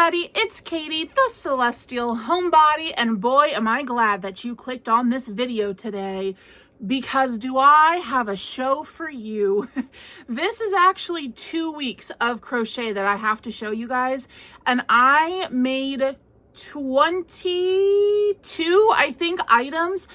everybody, it's Katie, the Celestial Homebody, and boy, am I glad that you clicked on this video today, because do I have a show for you. This is actually 2 weeks of crochet that I have to show you guys, and I made 22, I think, items.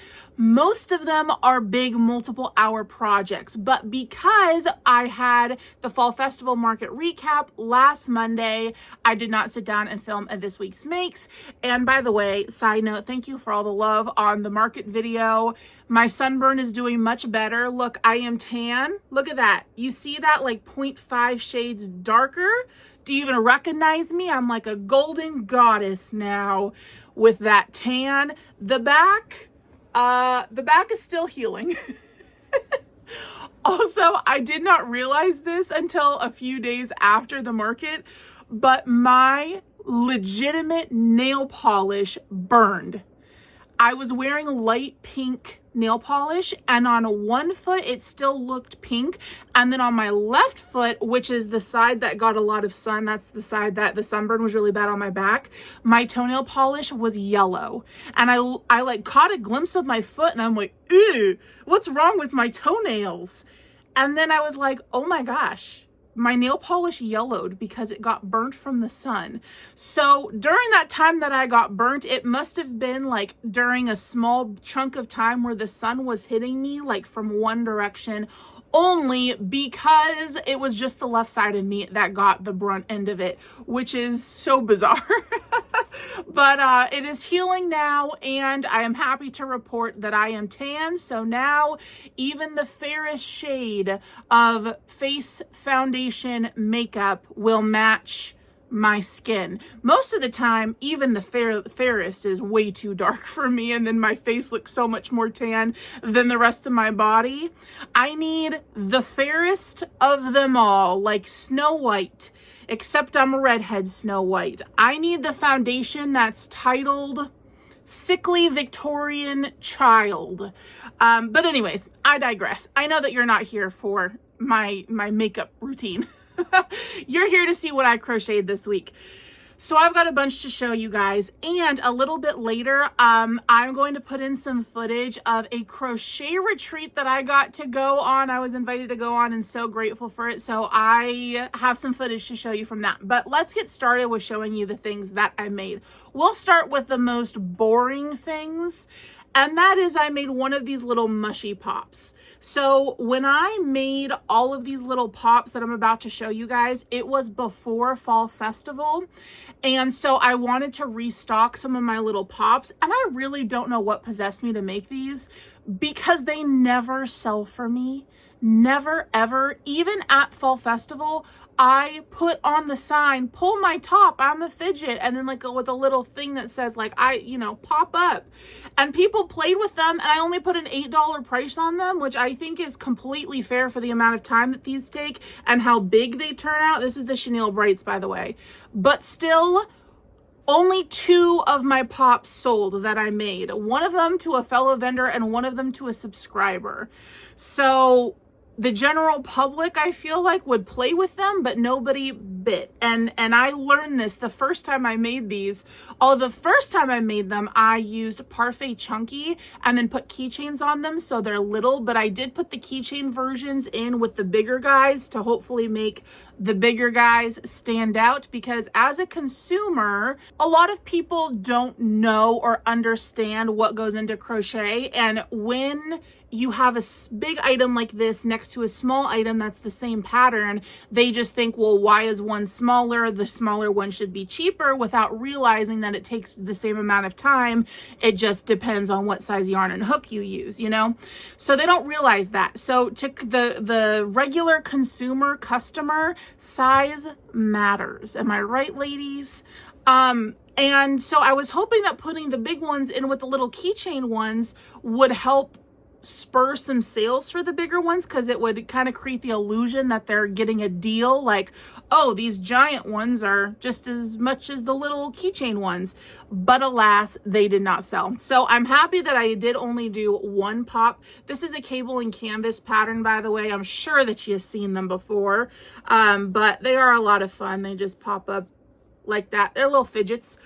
Most of them are big multiple hour projects, but because I had the Fall Festival Market recap last Monday, I did not sit down and film this week's makes. And by the way, side note, thank you for all the love on the market video. My sunburn is doing much better. Look, I am tan. Look at that. You see that, like 0.5 shades darker? Do you even recognize me? I'm like a golden goddess now with that tan. The back is still healing. Also, I did not realize this until a few days after the market, but my legitimate nail polish burned. I was wearing light pink nail polish, and on one foot it still looked pink, and then on my left foot, which is the side that got a lot of sun, that's the side that the sunburn was really bad on my back, my toenail polish was yellow. And I like caught a glimpse of my foot, and I'm like, ew, what's wrong with my toenails? And then I was like, oh my gosh, my nail polish yellowed because it got burnt from the sun. So during that time that I got burnt, it must have been like during a small chunk of time where the sun was hitting me like from one direction only, because it was just the left side of me that got the brunt end of it, which is so bizarre. But it is healing now, and I am happy to report that I am tan. So now even the fairest shade of face foundation makeup will match my skin. Most of the time, even the fairest is way too dark for me, and then my face looks so much more tan than the rest of my body. I need the fairest of them all, like Snow White, except I'm a redhead Snow White. I need the foundation that's titled Sickly Victorian Child. But anyways, I digress. I know that you're not here for my makeup routine. You're here to see what I crocheted this week. So I've got a bunch to show you guys, and a little bit later, I'm going to put in some footage of a crochet retreat that I got to go on. I was invited to go on and so grateful for it. So I have some footage to show you from that. But let's get started with showing you the things that I made. We'll start with the most boring things, and that is I made one of these little mushy pops. So when I made all of these little pops that I'm about to show you guys, it was before Fall Festival. And so I wanted to restock some of my little pops, and I really don't know what possessed me to make these, because they never sell for me. Never, ever. Even at Fall Festival, I put on the sign, pull my top, I'm a fidget, and then like with a little thing that says like, pop up. And people played with them, and I only put an $8 price on them, which I think is completely fair for the amount of time that these take and how big they turn out. This is the Chenille Brights, by the way. But still, only 2 of my pops sold that I made. One of them to a fellow vendor and one of them to a subscriber. So the general public, I feel like, would play with them, but nobody bit. And I learned this the first time I made these. The first time I made them, I used Parfait Chunky and then put keychains on them so they're little, but I did put the keychain versions in with the bigger guys to hopefully make the bigger guys stand out, because as a consumer, a lot of people don't know or understand what goes into crochet, and when you have a big item like this next to a small item that's the same pattern, they just think, well, why is one smaller? The smaller one should be cheaper, without realizing that it takes the same amount of time. It just depends on what size yarn and hook you use, you know? So they don't realize that. So to the regular consumer customer, size matters. Am I right, ladies? And so I was hoping that putting the big ones in with the little keychain ones would help spur some sales for the bigger ones, because it would kind of create the illusion that they're getting a deal, like, oh, these giant ones are just as much as the little keychain ones. But alas, they did not sell. So I'm happy that I did only do 1 pop. This is a cable and canvas pattern, by the way. I'm sure that you've seen them before, but they are a lot of fun. They just pop up like that. They're little fidgets.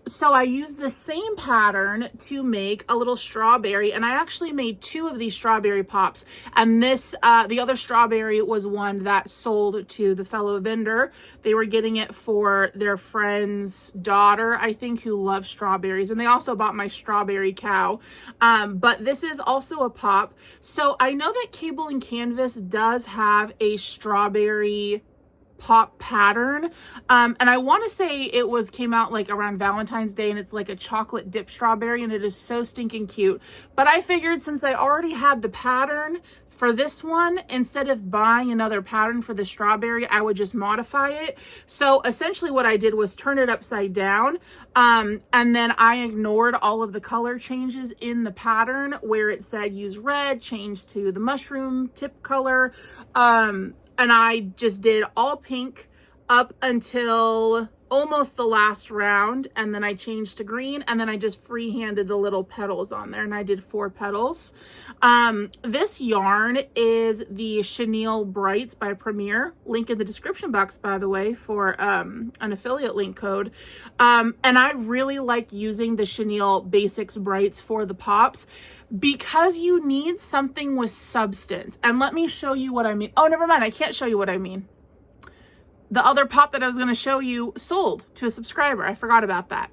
So I used the same pattern to make a little strawberry, and I actually made 2 of these strawberry pops. And this, the other strawberry was one that sold to the fellow vendor. They were getting it for their friend's daughter, I think, who loves strawberries. And they also bought my strawberry cow. But this is also a pop. So I know that Cable and Canvas does have a strawberry pop pattern, and I want to say it came out like around Valentine's Day, and it's like a chocolate dip strawberry, and it is so stinking cute. But I figured since I already had the pattern for this one, instead of buying another pattern for the strawberry, I would just modify it. So essentially what I did was turn it upside down, and then I ignored all of the color changes in the pattern where it said use red, change to the mushroom tip color, and I just did all pink up until almost the last round. And then I changed to green, and then I just free-handed the little petals on there, and I did 4 petals. This yarn is the Chenille Brights by Premier. Link in the description box, by the way, for an affiliate link code. And I really like using the Chenille Basics Brights for the pops, because you need something with substance. And let me show you what I mean. Oh, never mind. I can't show you what I mean. The other pop that I was going to show you sold to a subscriber. I forgot about that.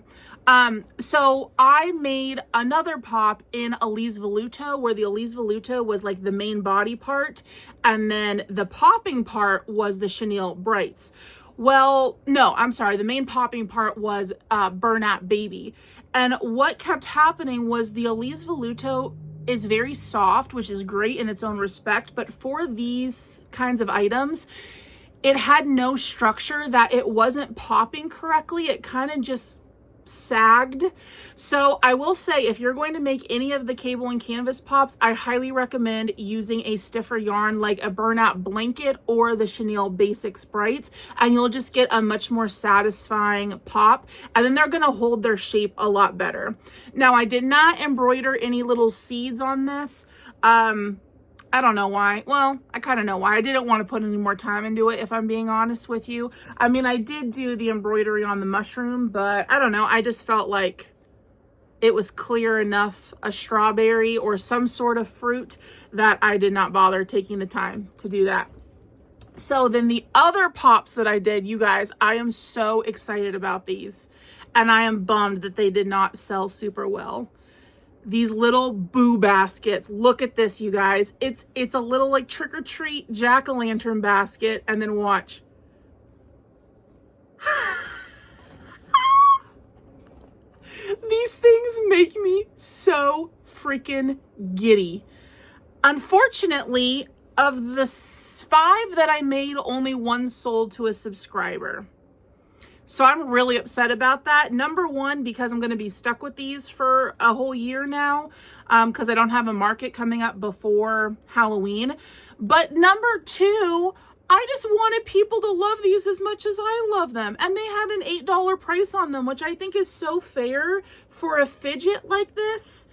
So I made another pop in Elise Voluto, where the Elise Voluto was like the main body part, and then the popping part was the Chenille Brights. Well, no, I'm sorry. The main popping part was Burnout Baby. And what kept happening was the Elise Voluto is very soft, which is great in its own respect. But for these kinds of items, it had no structure, that it wasn't popping correctly. It kind of just sagged. So I will say, if you're going to make any of the Cable and Canvas pops, I highly recommend using a stiffer yarn like a Burnout Blanket or the Chenille Basics Brights, and you'll just get a much more satisfying pop, and then they're going to hold their shape a lot better. Now, I did not embroider any little seeds on this. I don't know why. Well, I kind of know why. I didn't want to put any more time into it, if I'm being honest with you. I mean, I did do the embroidery on the mushroom, but I don't know. I just felt like it was clear enough a strawberry or some sort of fruit that I did not bother taking the time to do that. So then the other pops that I did, you guys, I am so excited about these, and I am bummed that they did not sell super well. These little boo baskets. Look at this, you guys. It's a little like trick-or-treat jack-o'-lantern basket, and then watch. These things make me so freaking giddy. Unfortunately, of the 5 that I made, only 1 sold to a subscriber. So I'm really upset about that. Number 1, because I'm going to be stuck with these for a whole year now, because I don't have a market coming up before Halloween. But number 2, I just wanted people to love these as much as I love them. And they had an $8 price on them, which I think is so fair for a fidget like this.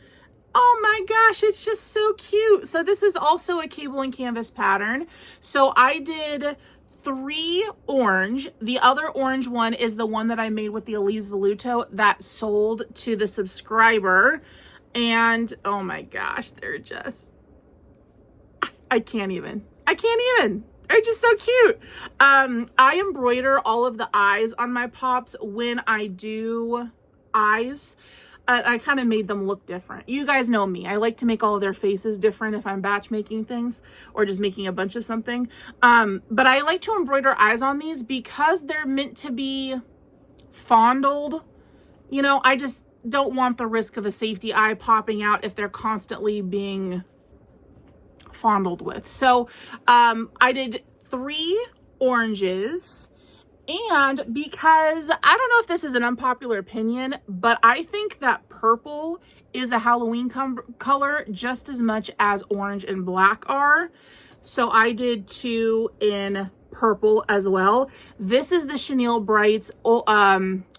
Oh my gosh, it's just so cute. So this is also a Cable and Canvas pattern. So I did 3 orange. The other orange one is the one that I made with the Elise Voluto that sold to the subscriber. And oh my gosh, they're just, I can't even. They're just so cute. I embroider all of the eyes on my pops when I do eyes. I kind of made them look different. You guys know me. I like to make all of their faces different if I'm batch making things or just making a bunch of something. But I like to embroider eyes on these because they're meant to be fondled. You know, I just don't want the risk of a safety eye popping out if they're constantly being fondled with. So I did 3 oranges. And because, I don't know if this is an unpopular opinion, but I think that purple is a Halloween color just as much as orange and black are. So I did 2 in purple as well. This is the Chenille Brights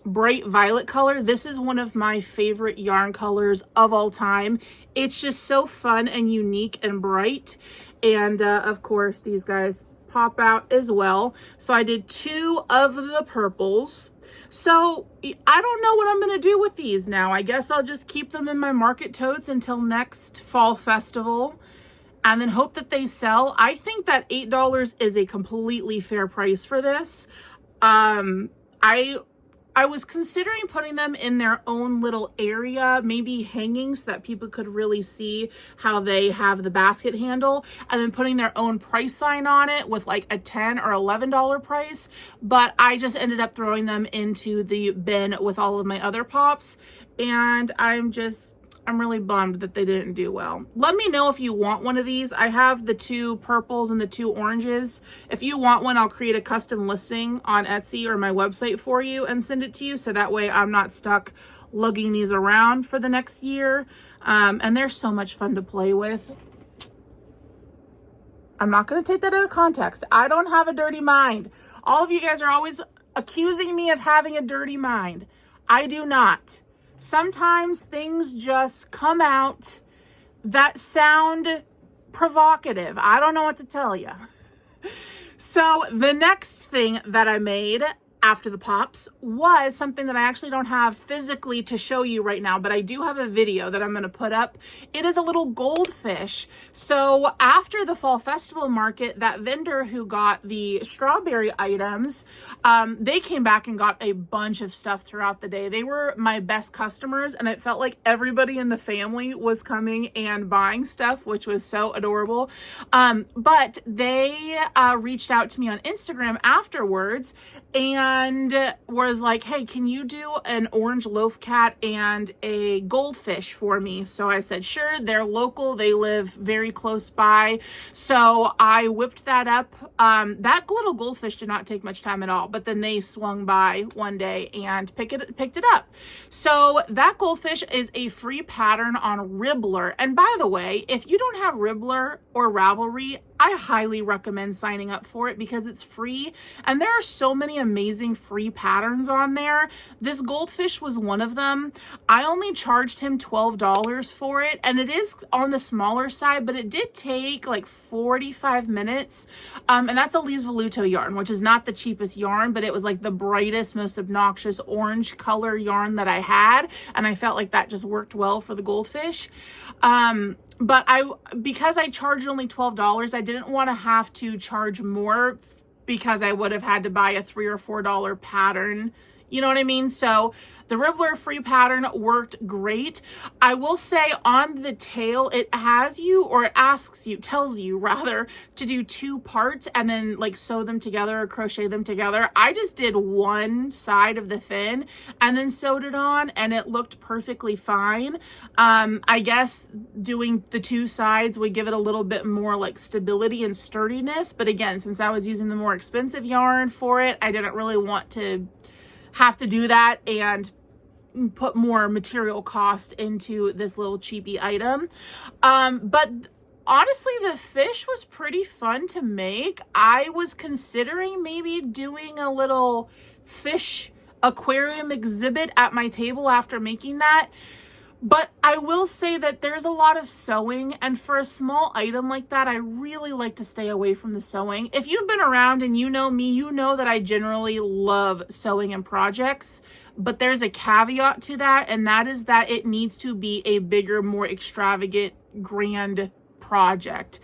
bright violet color. This is one of my favorite yarn colors of all time. It's just so fun and unique and bright. And of course, these guys pop out as well. So I did 2 of the purples. So I don't know what I'm going to do with these now. I guess I'll just keep them in my market totes until next fall festival and then hope that they sell. I think that $8 is a completely fair price for this. I was considering putting them in their own little area, maybe hanging so that people could really see how they have the basket handle, and then putting their own price sign on it with like a $10 or $11 price. But I just ended up throwing them into the bin with all of my other pops, and I'm really bummed that they didn't do well. Let me know if you want one of these. I have the 2 purples and the 2 oranges. If you want one, I'll create a custom listing on Etsy or my website for you and send it to you. So that way I'm not stuck lugging these around for the next year. And they're so much fun to play with. I'm not going to take that out of context. I don't have a dirty mind. All of you guys are always accusing me of having a dirty mind. I do not. Sometimes things just come out that sound provocative. I don't know what to tell you. So the next thing that I made after the pops was something that I actually don't have physically to show you right now, but I do have a video that I'm going to put up. It is a little goldfish. So after the fall festival market, that vendor who got the strawberry items, they came back and got a bunch of stuff throughout the day. They were my best customers, and it felt like everybody in the family was coming and buying stuff, which was so adorable. But they reached out to me on Instagram afterwards and was like, hey, can you do an orange loaf cat and a goldfish for me? So I said, sure. They're local. They live very close by. So I whipped that up. That little goldfish did not take much time at all, but then they swung by one day and picked it up. So that goldfish is a free pattern on Ribbler. And by the way, if you don't have Ribbler or Ravelry, I highly recommend signing up for it because it's free and there are so many amazing free patterns on there. This goldfish was one of them. I only charged him $12 for it, and it is on the smaller side, but it did take like 45 minutes. And that's a Lee's Voluto yarn, which is not the cheapest yarn, but it was like the brightest, most obnoxious orange color yarn that I had, and I felt like that just worked well for the goldfish. But because I charged only $12, I didn't want to have to charge more because I would have had to buy a $3 or $4 pattern. You know what I mean? So the Ribbler free pattern worked great. I will say on the tail, it has you, or it tells you rather, to do 2 parts and then like sew them together or crochet them together. I just did one side of the fin and then sewed it on, and it looked perfectly fine. I guess doing the 2 sides would give it a little bit more like stability and sturdiness. But again, since I was using the more expensive yarn for it, I didn't really want to have to do that and put more material cost into this little cheapy item. But honestly, the fish was pretty fun to make. I was considering maybe doing a little fish aquarium exhibit at my table after making that. But I will say that there's a lot of sewing, and for a small item like that, I really like to stay away from the sewing. If you've been around and you know me, you know that I generally love sewing and projects, but there's a caveat to that, and that is that it needs to be a bigger, more extravagant, grand project.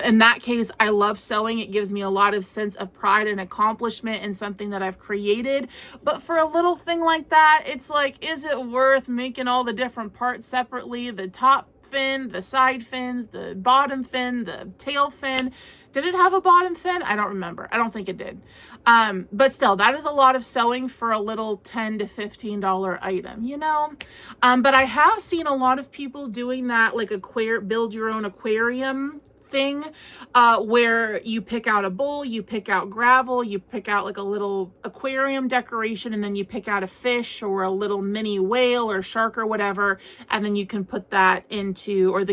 In that case, I love sewing. It gives me a lot of sense of pride and accomplishment in something that I've created. But for a little thing like that, it's like, is it worth making all the different parts separately? The top fin, the side fins, the bottom fin, the tail fin. Did it have a bottom fin? I don't remember. I don't think it did. But still, that is a lot of sewing for a little $10 to $15 item, you know? But I have seen a lot of people doing that, like build your own aquarium thing, where you pick out a bowl, you pick out gravel, you pick out like a little aquarium decoration, and then you pick out a fish or a little mini whale or shark or whatever, and then you can put that into, or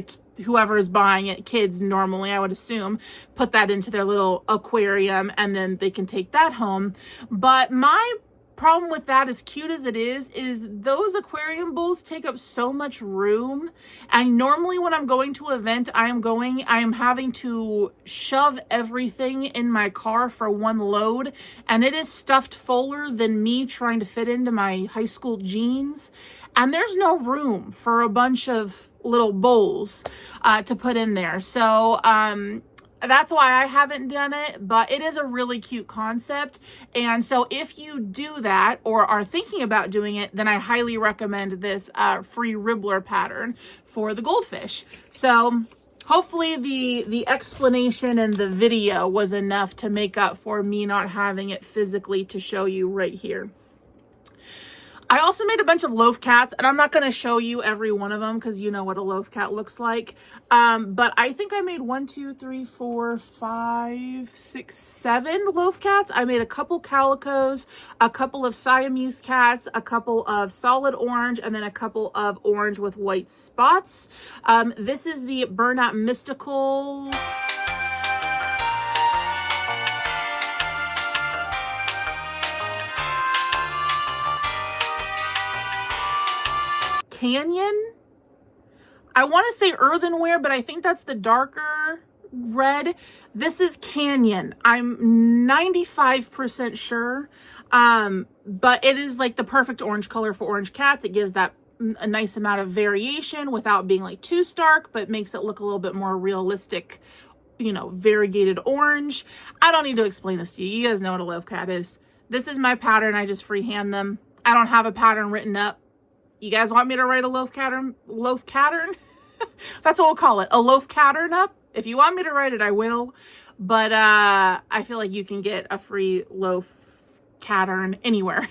whoever is buying it, kids normally, I would assume, put that into their little aquarium, and then they can take that home. But my problem with that, as cute as it is those aquarium bowls take up so much room. And normally when I'm going to an event, I am having to shove everything in my car for one load. And it is stuffed fuller than me trying to fit into my high school jeans. And there's no room for a bunch of little bowls to put in there. So, that's why I haven't done it, but it is a really cute concept. And so if you do that or are thinking about doing it, then I highly recommend this free ribbler pattern for the goldfish. So hopefully the explanation and the video was enough to make up for me not having it physically to show you right here. I also made a bunch of loaf cats, and I'm not going to show you every one of them because you know what a loaf cat looks like. But I think I made 1, 2, 3, 4, 5, 6, 7 loaf cats. I made a couple calicos, a couple of Siamese cats, a couple of solid orange, and then a couple of orange with white spots. This is the Burnout Mystical Canyon. I want to say earthenware, but I think that's the darker red. This is Canyon. I'm 95% sure. But it is like the perfect orange color for orange cats. It gives that a nice amount of variation without being like too stark, but makes it look a little bit more realistic, you know, variegated orange. I don't need to explain this to you. You guys know what a loaf cat is. This is my pattern. I just freehand them. I don't have a pattern written up. You guys want me to write a loaf pattern? That's what we'll call it. A loaf pattern up. If you want me to write it, I will. But I feel like you can get a free loaf pattern anywhere.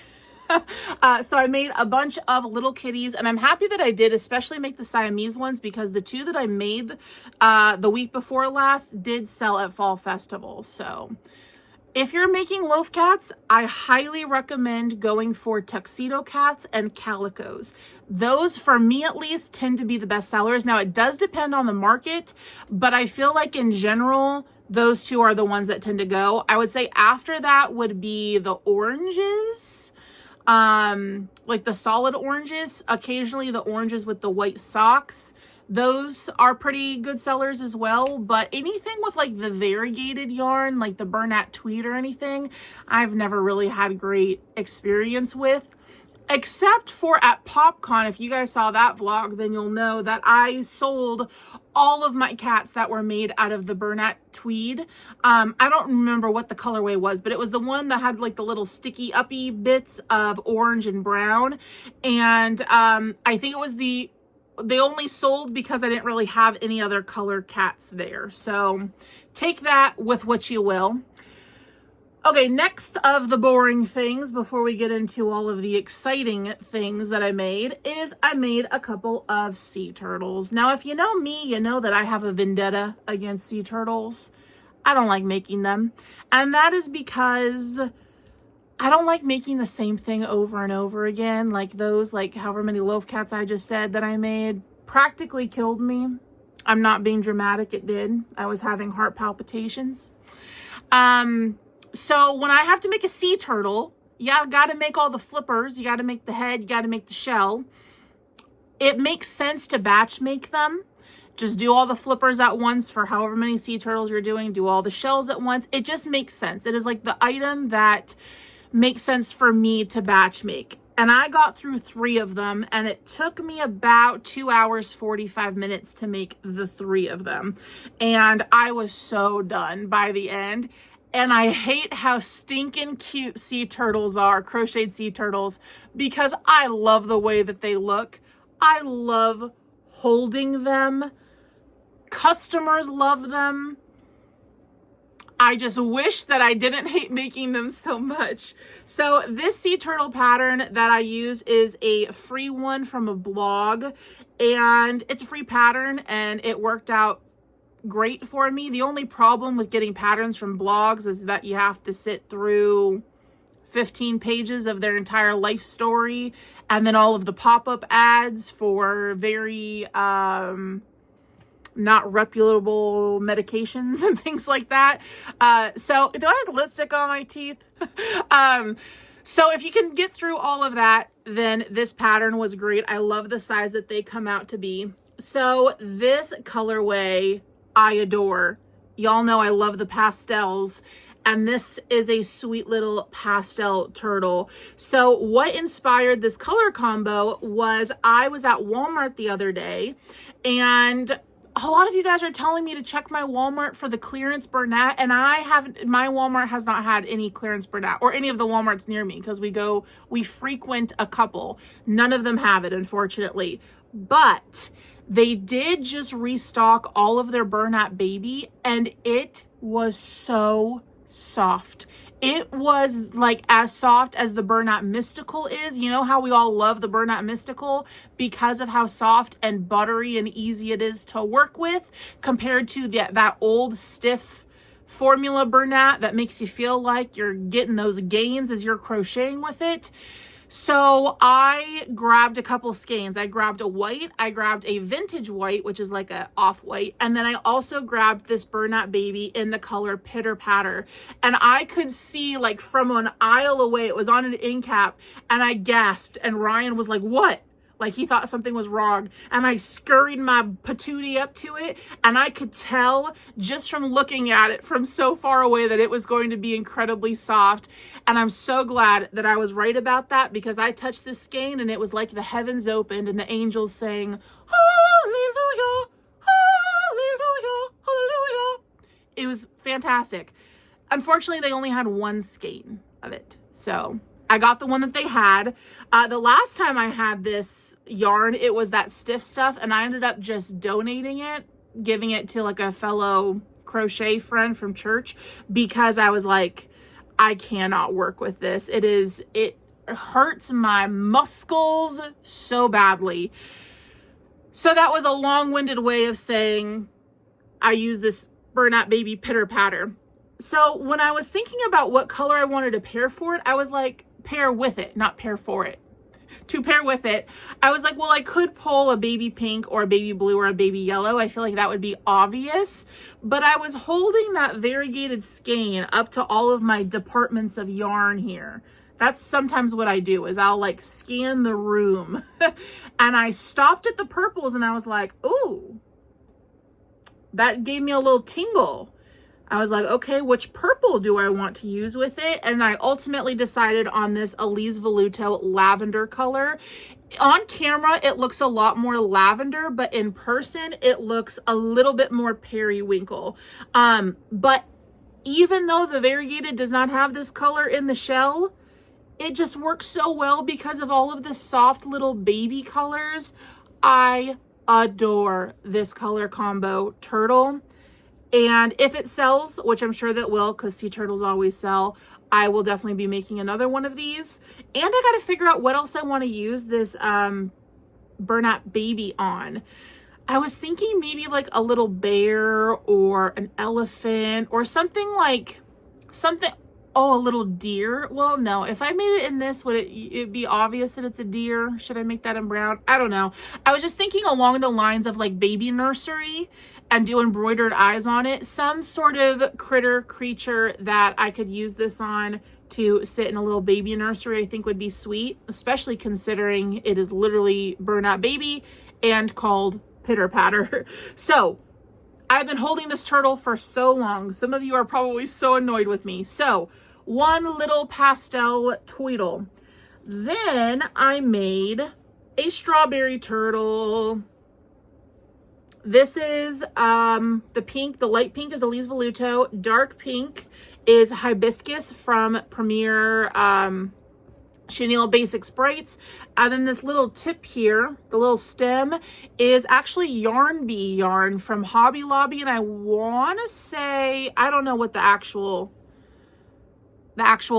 So I made a bunch of little kitties, and I'm happy that I did, especially make the Siamese ones, because the two that I made the week before last did sell at Fall Festival. So if you're making loaf cats, I highly recommend going for tuxedo cats and calicos. Those, for me at least, tend to be the best sellers. Now, it does depend on the market, but I feel like in general, those two are the ones that tend to go. I would say after that would be the oranges, like the solid oranges, occasionally the oranges with the white socks. Those are pretty good sellers as well, but anything with like the variegated yarn, like the burlap tweed or anything, I've never really had great experience with. Except for at PopCon. If you guys saw that vlog, then you'll know that I sold all of my cats that were made out of the burlap tweed. I don't remember what the colorway was, but it was the one that had like the little sticky uppy bits of orange and brown. And I think it was they only sold because I didn't really have any other color cats there. So take that with what you will. Okay, next of the boring things before we get into all of the exciting things that I made is I made a couple of sea turtles. Now, if you know me, you know that I have a vendetta against sea turtles. I don't like making them. And that is because I don't like making the same thing over and over again. Like those, like however many loaf cats I just said that I made practically killed me. I'm not being dramatic, it did. I was having heart palpitations. So when I have to make a sea turtle, you got to make all the flippers. You got to make the head. You got to make the shell. It makes sense to batch make them. Just do all the flippers at once for however many sea turtles you're doing. Do all the shells at once. It just makes sense. It is like the item that makes sense for me to batch make. And I got through 3 of them, and it took me about 2 hours, 45 minutes to make the 3 of them. And I was so done by the end. And I hate how stinking cute sea turtles are, crocheted sea turtles, because I love the way that they look. I love holding them. Customers love them. I just wish that I didn't hate making them so much. So this sea turtle pattern that I use is a free one from a blog, and it's a free pattern, and it worked out great for me. The only problem with getting patterns from blogs is that you have to sit through 15 pages of their entire life story, and then all of the pop-up ads for very not reputable medications and things like that. So do I have lipstick on my teeth? So if you can get through all of that, then this pattern was great. I love the size that they come out to be. So this colorway I adore. Y'all know I love the pastels, and this is a sweet little pastel turtle. So what inspired this color combo was I was at Walmart the other day, and a lot of you guys are telling me to check my Walmart for the clearance Bernat, and my Walmart has not had any clearance Bernat, or any of the Walmarts near me, because we frequent a couple. None of them have it, unfortunately. But they did just restock all of their Bernat baby, and it was so soft. It was like as soft as the Bernat Mystical is. You know how we all love the Bernat Mystical because of how soft and buttery and easy it is to work with, compared to that old stiff formula Bernat that makes you feel like you're getting those gains as you're crocheting with it. So I grabbed a couple skeins. I grabbed a white, I grabbed a vintage white, which is like a off-white, and then I also grabbed this Bernat baby in the color Pitter Patter. And I could see, like, from an aisle away, it was on an end cap, and I gasped, and Ryan was like, "What?" Like he thought something was wrong. And I scurried my patootie up to it, and I could tell just from looking at it from so far away that it was going to be incredibly soft. And I'm so glad that I was right about that, because I touched this skein and it was like the heavens opened and the angels sang, "Hallelujah, hallelujah, hallelujah." It was fantastic. Unfortunately, they only had one skein of it, so I got the one that they had. The last time I had this yarn, it was that stiff stuff, and I ended up just donating it, giving it to like a fellow crochet friend from church, because I was like, I cannot work with this. It hurts my muscles so badly. So that was a long-winded way of saying I use this Bernat baby Pitter Patter. So when I was thinking about what color I wanted to pair for it, I was like, pair with it, not pair for it. To pair with it, I was like, well, I could pull a baby pink or a baby blue or a baby yellow. I feel like that would be obvious, but I was holding that variegated skein up to all of my departments of yarn here. That's sometimes what I do, is I'll like scan the room. And I stopped at the purples and I was like, ooh, that gave me a little tingle. I was like, okay, which purple do I want to use with it? And I ultimately decided on this Elise Voluto lavender color. On camera, it looks a lot more lavender, but in person, it looks a little bit more periwinkle. But even though the variegated does not have this color in the shell, it just works so well because of all of the soft little baby colors. I adore this color combo turtle. And if it sells, which I'm sure that will, because sea turtles always sell, I will definitely be making another one of these. And I got to figure out what else I want to use this Bernat baby on. I was thinking maybe like a little bear or an elephant or something like a little deer. Well, no, if I made it in this, would it be obvious that it's a deer? Should I make that in brown? I don't know. I was just thinking along the lines of like baby nursery and do embroidered eyes on it. Some sort of creature that I could use this on to sit in a little baby nursery, I think would be sweet, especially considering it is literally Bernat baby and called Pitter Patter. So I've been holding this turtle for so long. Some of you are probably so annoyed with me. So one little pastel tweedle. Then I made a strawberry turtle. This is the pink. The light pink is Elise Voluto. Dark pink is Hibiscus from Premier Chenille Basic Sprites. And then this little tip here, the little stem, is actually Yarn Bee yarn from Hobby Lobby. And I want to say, I don't know what the actual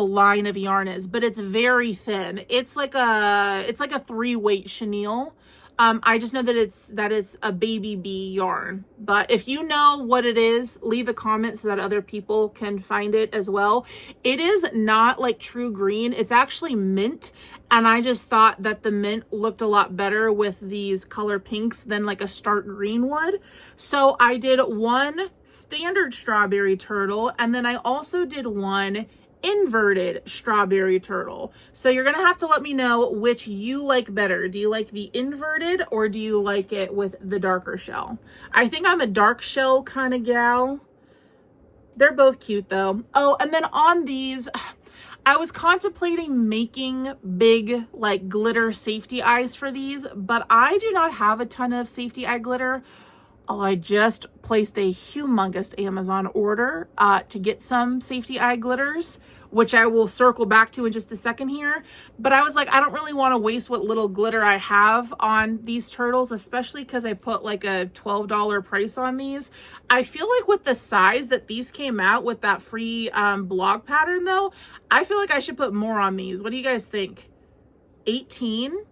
line of yarn is, but it's very thin. It's like a 3-weight chenille. I just know that it's a baby bee yarn, but if you know what it is, leave a comment so that other people can find it as well. It is not like true green. It's actually mint. And I just thought that the mint looked a lot better with these color pinks than like a stark green would. So I did one standard strawberry turtle. And then I also did one inverted strawberry turtle. So you're gonna have to let me know which you like better. Do you like the inverted or do you like it with the darker shell? I think I'm a dark shell kind of gal. They're both cute though. Oh, and then on these, I was contemplating making big like glitter safety eyes for these, but I do not have a ton of safety eye glitter. Oh, I just placed a humongous Amazon order to get some safety eye glitters, which I will circle back to in just a second here. But I was like, I don't really want to waste what little glitter I have on these turtles, especially because I put like a $12 price on these. I feel like with the size that these came out with that free blog pattern though, I feel like I should put more on these. What do you guys think? 18?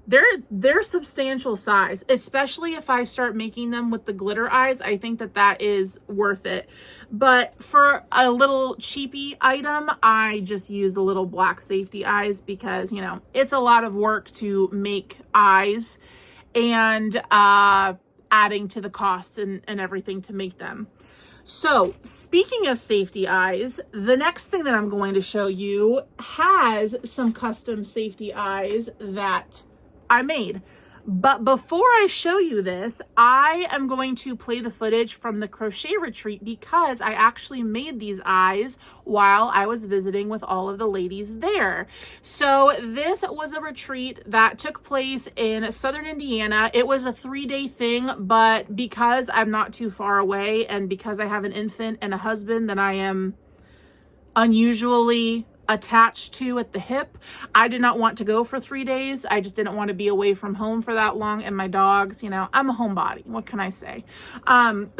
They're substantial size, especially if I start making them with the glitter eyes. I think that that is worth it. But for a little cheapy item, I just use the little black safety eyes because, you know, it's a lot of work to make eyes and adding to the costs and everything to make them. So speaking of safety eyes, the next thing that I'm going to show you has some custom safety eyes that I made. But before I show you this, I am going to play the footage from the crochet retreat because I actually made these eyes while I was visiting with all of the ladies there. So this was a retreat that took place in Southern Indiana. It was a 3-day thing, but because I'm not too far away and because I have an infant and a husband that I am unusually attached to at the hip, I did not want to go for 3 days. I just didn't want to be away from home for that long, and my dogs, you know, I'm a homebody, what can I say?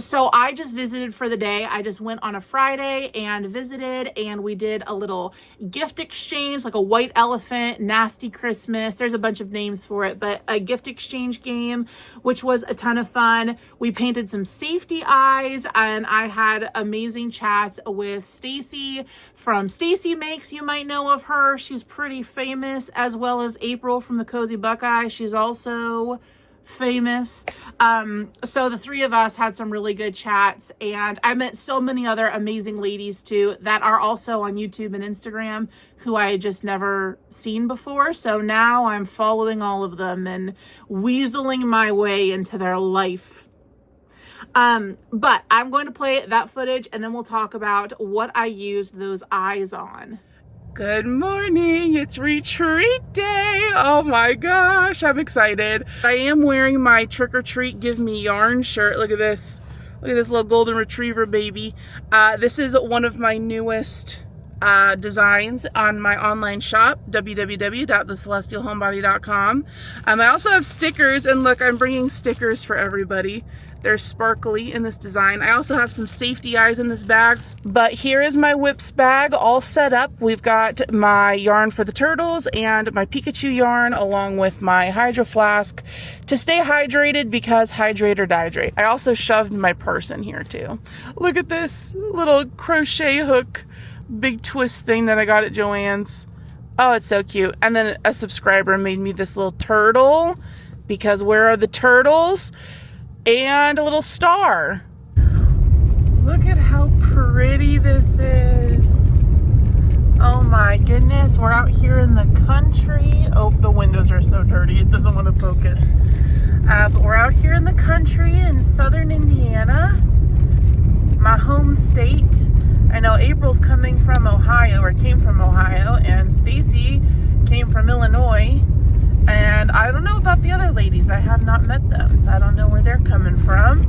So I just visited for the day. I just went on a Friday and visited, and we did a little gift exchange, like a white elephant, nasty Christmas, there's a bunch of names for it, but a gift exchange game, which was a ton of fun. We painted some safety eyes, and I had amazing chats with Stacy from Stacy Makes. You might know of her. She's pretty famous, as well as April from the Cozy Buckeye. She's also famous. So the three of us had some really good chats, and I met so many other amazing ladies too that are also on YouTube and Instagram who I had just never seen before. So now I'm following all of them and weaseling my way into their life. But I'm going to play that footage and then we'll talk about what I used those eyes on. Good morning, it's retreat day. Oh my gosh, I'm excited. I am wearing my trick or treat give me yarn shirt. Look at this. Look at this little golden retriever baby. This is one of my newest designs on my online shop, www.thecelestialhomebody.com. I also have stickers, and look, I'm bringing stickers for everybody. They're sparkly in this design. I also have some safety eyes in this bag, but here is my whips bag all set up. We've got my yarn for the turtles and my Pikachu yarn along with my hydro flask to stay hydrated because hydrate or dihydrate. I also shoved my purse in here too. Look at this little crochet hook, big twist thing that I got at Joann's. Oh, it's so cute. And then a subscriber made me this little turtle because where are the turtles? And a little star. Look at how pretty this is. Oh my goodness, we're out here in the country. Oh, the windows are so dirty, it doesn't want to focus. But we're out here in the country in Southern Indiana, my home state. I know April's coming from Ohio, or came from Ohio, and Stacy came from Illinois. And I don't know about the other ladies. I have not met them, so I don't know where they're coming from.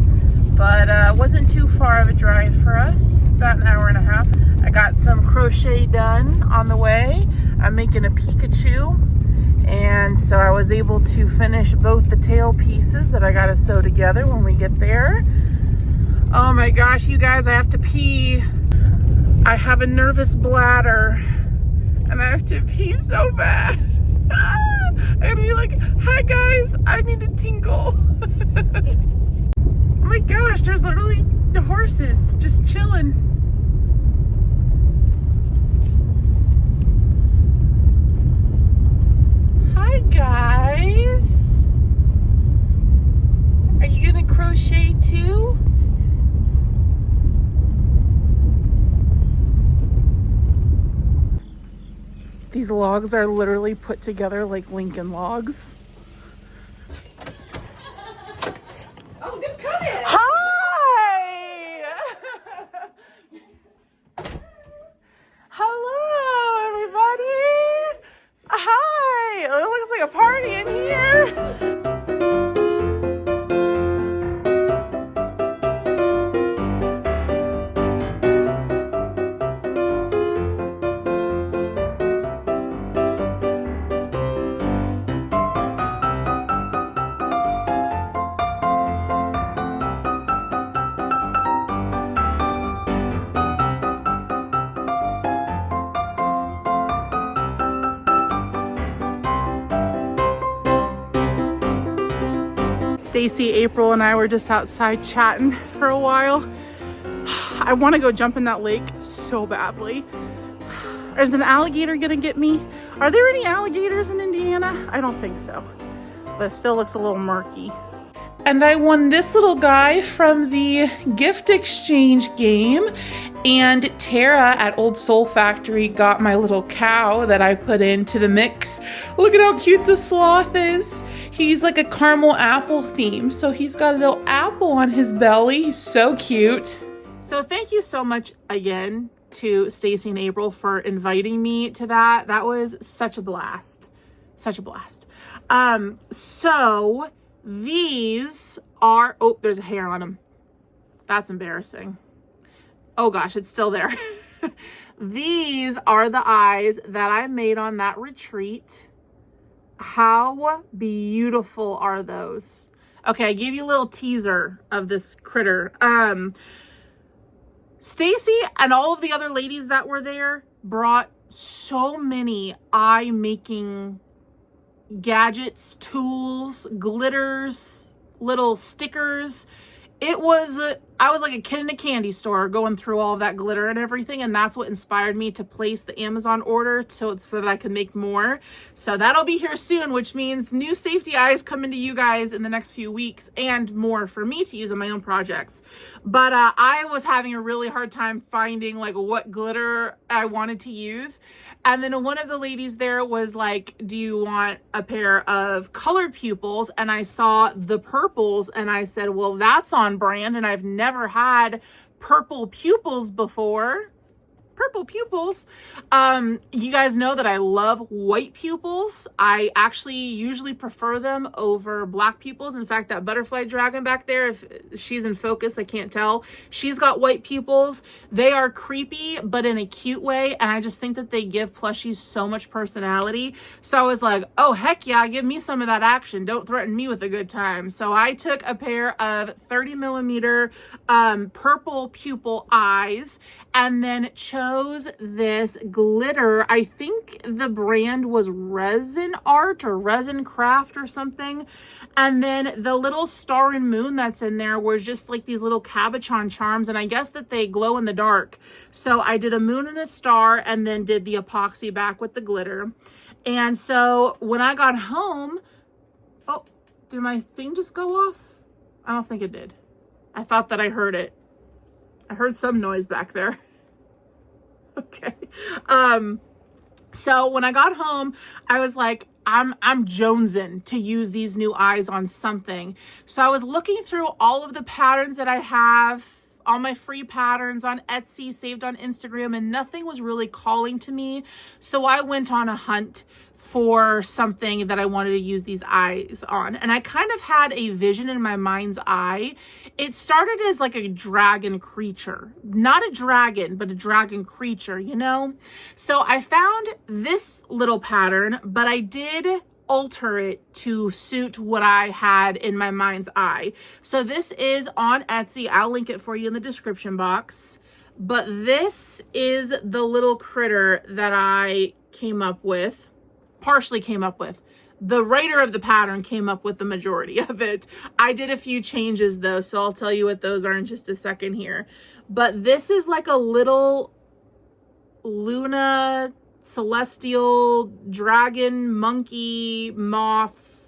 But it wasn't too far of a drive for us, about an hour and a half. I got some crochet done on the way. I'm making a Pikachu. And so I was able to finish both the tail pieces that I got to sew together when we get there. Oh my gosh, you guys, I have to pee. I have a nervous bladder. And I have to pee so bad. I'm gonna be like, hi guys, I need to tinkle. Oh my gosh, there's literally the horses just chilling. Hi guys. Are you gonna crochet too? These logs are literally put together like Lincoln logs. Oh, just come in. Hi! Hello, everybody! Hi! It looks like a party in here. Stacy, April, and I were just outside chatting for a while. I want to go jump in that lake so badly. Is an alligator gonna get me? Are there any alligators in Indiana? I don't think so, but it still looks a little murky. And I won this little guy from the gift exchange game. And Tara at Old Soul Factory got my little cow that I put into the mix. Look at how cute the sloth is. He's like a caramel apple theme. So he's got a little apple on his belly. He's so cute. So thank you so much again to Stacy and April for inviting me to that. That was such a blast. Such a blast. So these are, oh, there's a hair on them. That's embarrassing. Oh gosh, it's still there. These are the eyes that I made on that retreat. How beautiful are those? Okay, I gave you a little teaser of this critter. Stacy and all of the other ladies that were there brought so many eye making gadgets, tools, glitters, little stickers. It was, I was like a kid in a candy store going through all of that glitter and everything. And that's what inspired me to place the Amazon order so that I could make more. So that'll be here soon, which means new safety eyes coming to you guys in the next few weeks and more for me to use in my own projects. But I was having a really hard time finding like what glitter I wanted to use. And then one of the ladies there was like, do you want a pair of colored pupils? And I saw the purples and I said, well, that's on brand. And I've never had purple pupils before. Purple pupils. You guys know that I love white pupils. I actually usually prefer them over black pupils. In fact, that butterfly dragon back there, if she's in focus, I can't tell. She's got white pupils. They are creepy, but in a cute way. And I just think that they give plushies so much personality. So I was like, oh, heck yeah, give me some of that action. Don't threaten me with a good time. So I took a pair of 30 millimeter purple pupil eyes and then chose this glitter. I think the brand was Resin Art or Resin Craft or something. And then the little star and moon that's in there was just like these little cabochon charms. And I guess that they glow in the dark. So I did a moon and a star and then did the epoxy back with the glitter. And so when I got home, oh, did my thing just go off? I don't think it did. I thought that I heard it. I heard some noise back there. Okay. So when I got home, I was like, I'm jonesing to use these new eyes on something. So I was looking through all of the patterns that I have, all my free patterns on Etsy, saved on Instagram, and nothing was really calling to me. So I went on a hunt for something that I wanted to use these eyes on. And I kind of had a vision in my mind's eye. It started as like a dragon creature, not a dragon, but a dragon creature, you know? So I found this little pattern, but I did alter it to suit what I had in my mind's eye. So this is on Etsy. I'll link it for you in the description box. But this is the little critter that I came up with. Partially came up with. The writer of the pattern came up with the majority of it. I did a few changes though, so I'll tell you what those are in just a second here. But this is like a little Luna celestial dragon monkey moth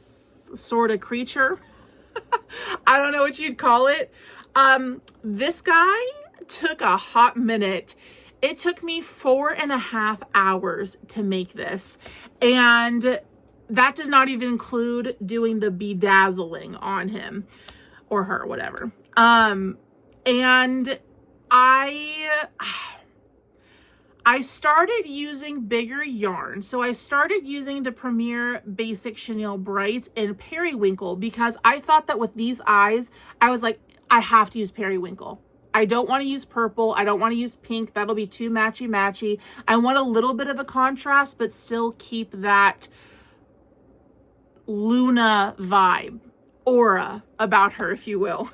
sort of creature. I don't know what you'd call it. This guy took a hot minute. It took me 4.5 hours to make this. And that does not even include doing the bedazzling on him or her, whatever. And I started using bigger yarn. So I started using the Premier Basic Chenille Brights in Periwinkle because I thought that with these eyes, I was like, I have to use periwinkle. I don't want to use purple. I don't want to use pink. That'll be too matchy-matchy. I want a little bit of a contrast, but still keep that Luna vibe, aura about her, if you will.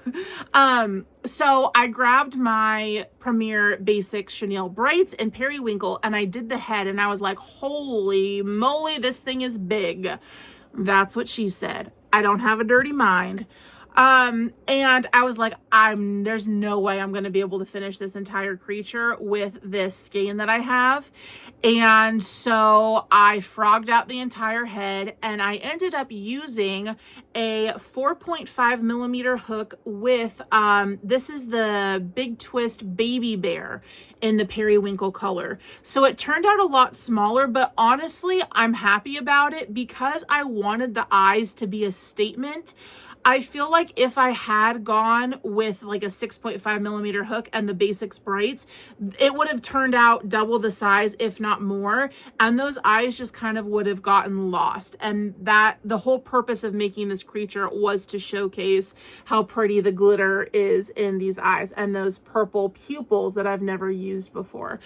So I grabbed my Premier Basic Chenille Brights in Periwinkle and I did the head and I was like, holy moly, this thing is big. That's what she said. I don't have a dirty mind. And I was like, there's no way I'm going to be able to finish this entire creature with this skein that I have. And so I frogged out the entire head and I ended up using a 4.5 millimeter hook with, this is the Big Twist Baby Bear in the periwinkle color. So it turned out a lot smaller, but honestly, I'm happy about it because I wanted the eyes to be a statement. I feel like if I had gone with like a 6.5 millimeter hook and the basics brights, it would have turned out double the size, if not more. And those eyes just kind of would have gotten lost. And that the whole purpose of making this creature was to showcase how pretty the glitter is in these eyes and those purple pupils that I've never used before.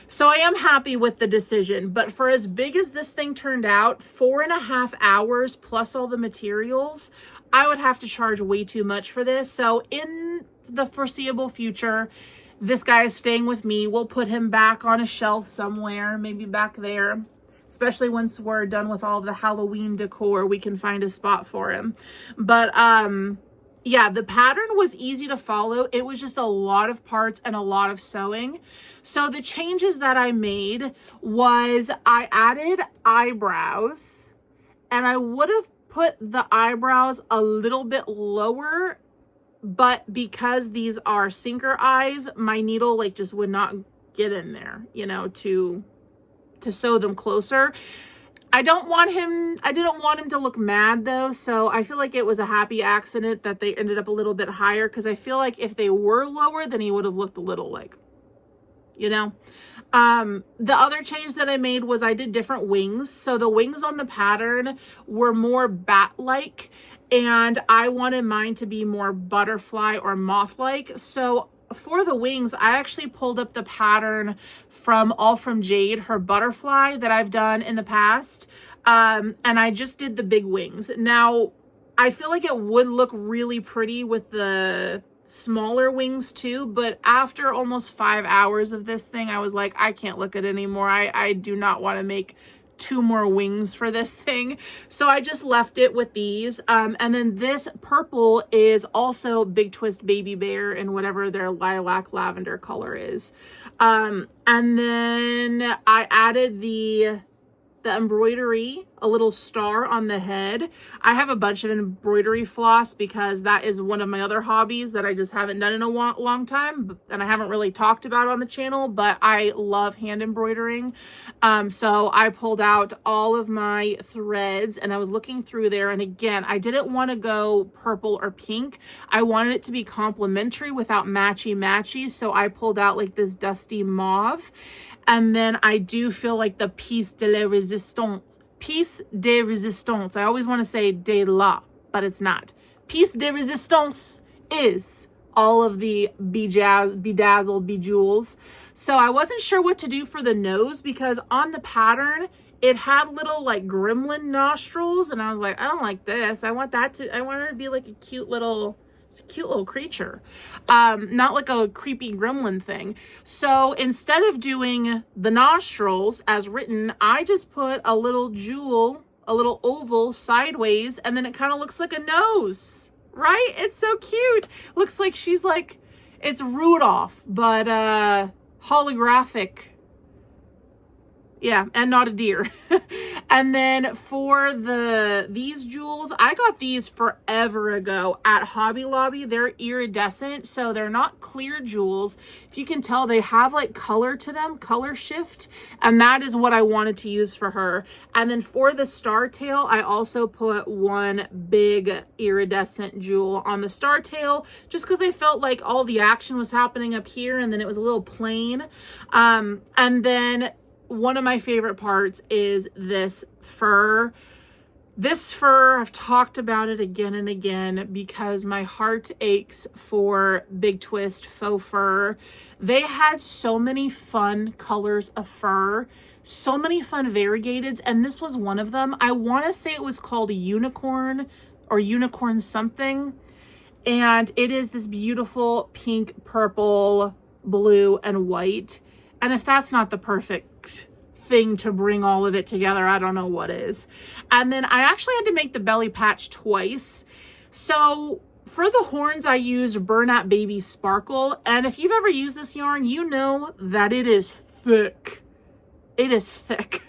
So I am happy with the decision, but for as big as this thing turned out, 4.5 hours plus all the materials, I would have to charge way too much for this. So in the foreseeable future, this guy is staying with me. We'll put him back on a shelf somewhere, maybe back there, especially once we're done with all of the Halloween decor, we can find a spot for him. But yeah, the pattern was easy to follow. It was just a lot of parts and a lot of sewing. So the changes that I made was I added eyebrows, and I would have put the eyebrows a little bit lower, but because these are sinker eyes, my needle like just would not get in there, you know, to sew them closer. I didn't want him to look mad though, so I feel like it was a happy accident that they ended up a little bit higher, because I feel like if they were lower, then he would have looked a little like, you know. The other change that I made was I did different wings. So the wings on the pattern were more bat-like, and I wanted mine to be more butterfly or moth-like. So for the wings, I actually pulled up the pattern from All From Jade, her butterfly that I've done in the past. And I just did the big wings. Now, I feel like it would look really pretty with the smaller wings too, but after almost 5 hours of this thing, I was like, I can't look at it anymore. I do not want to make 2 more wings for this thing. So I just left it with these. And then this purple is also Big Twist Baby Bear in whatever their lilac lavender color is. And then I added the embroidery, a little star on the head. I have a bunch of embroidery floss because that is one of my other hobbies that I just haven't done in a long time, and I haven't really talked about on the channel, but I love hand embroidering. So I pulled out all of my threads and I was looking through there, and again, I didn't want to go purple or pink. I wanted it to be complementary without matchy, so I pulled out like this dusty mauve. And then I do feel like the piece de resistance, I always want to say de la, but it's not. Piece de resistance is all of the bedazzled bejewels. So I wasn't sure what to do for the nose, because on the pattern, it had little like gremlin nostrils, and I was like, I don't like this. I want her to be like a cute little creature, not like a creepy gremlin thing. So instead of doing the nostrils as written, I just put a little jewel, a little oval sideways, and then it kind of looks like a nose, right? It's so cute. Looks like she's like, it's Rudolph, but holographic. Yeah, and not a deer. And then for these jewels, I got these forever ago at Hobby Lobby. They're iridescent, so they're not clear jewels. If you can tell, they have like color to them, color shift, and that is what I wanted to use for her. And then for the star tail, I also put one big iridescent jewel on the star tail, just because I felt like all the action was happening up here, and then it was a little plain. And then one of my favorite parts is this fur. This fur, I've talked about it again and again because my heart aches for Big Twist faux fur. They had so many fun colors of fur, so many fun variegateds, and this was one of them. I want to say it was called unicorn or unicorn something, and it is this beautiful pink, purple, blue, and white. And if that's not the perfect thing to bring all of it together, I don't know what is. And then I actually had to make the belly patch twice. So for the horns, I used Burnout Baby Sparkle. And if you've ever used this yarn, you know that it is thick. It is thick.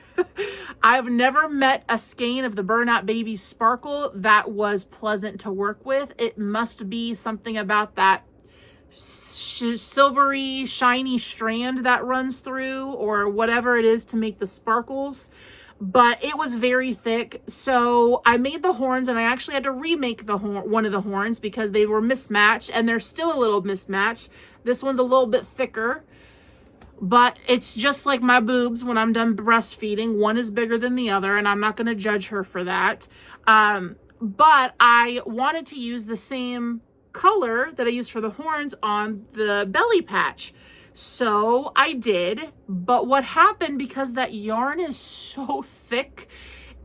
I've never met a skein of the Burnout Baby Sparkle that was pleasant to work with. It must be something about that silvery shiny strand that runs through, or whatever it is to make the sparkles, but it was very thick. So I made the horns, and I actually had to remake the one of the horns because they were mismatched, and they're still a little mismatched. This one's a little bit thicker, but it's just like my boobs when I'm done breastfeeding. One is bigger than the other, and I'm not going to judge her for that. But I wanted to use the same color that I used for the horns on the belly patch. So I did, but what happened, because that yarn is so thick,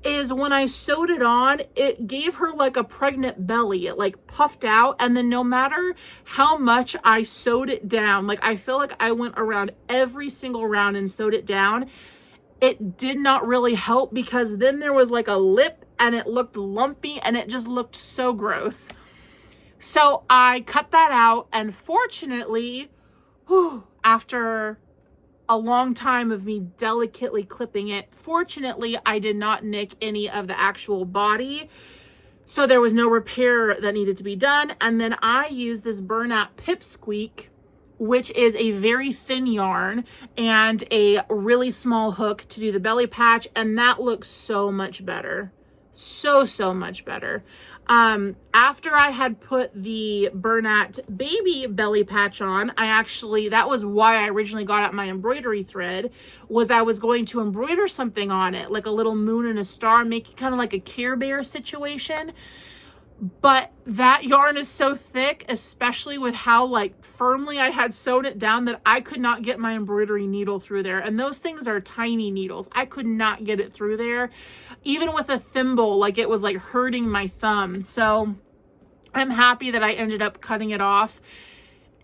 is when I sewed it on, it gave her like a pregnant belly. It like puffed out, and then no matter how much I sewed it down, like I feel like I went around every single round and sewed it down, it did not really help, because then there was like a lip and it looked lumpy and it just looked so gross. So I cut that out, and fortunately, after a long time of me delicately clipping it, fortunately, I did not nick any of the actual body. So there was no repair that needed to be done. And then I used this Burnout Pipsqueak, which is a very thin yarn and a really small hook to do the belly patch. And that looks so much better. So much better. After I had put the Burnout Baby belly patch on, that was why I originally got out my embroidery thread, was I was going to embroider something on it, like a little moon and a star, make it kind of like a Care Bear situation. But that yarn is so thick, especially with how like firmly I had sewed it down, that I could not get my embroidery needle through there. And those things are tiny needles. I could not get it through there. Even with a thimble, like it was like hurting my thumb. So I'm happy that I ended up cutting it off.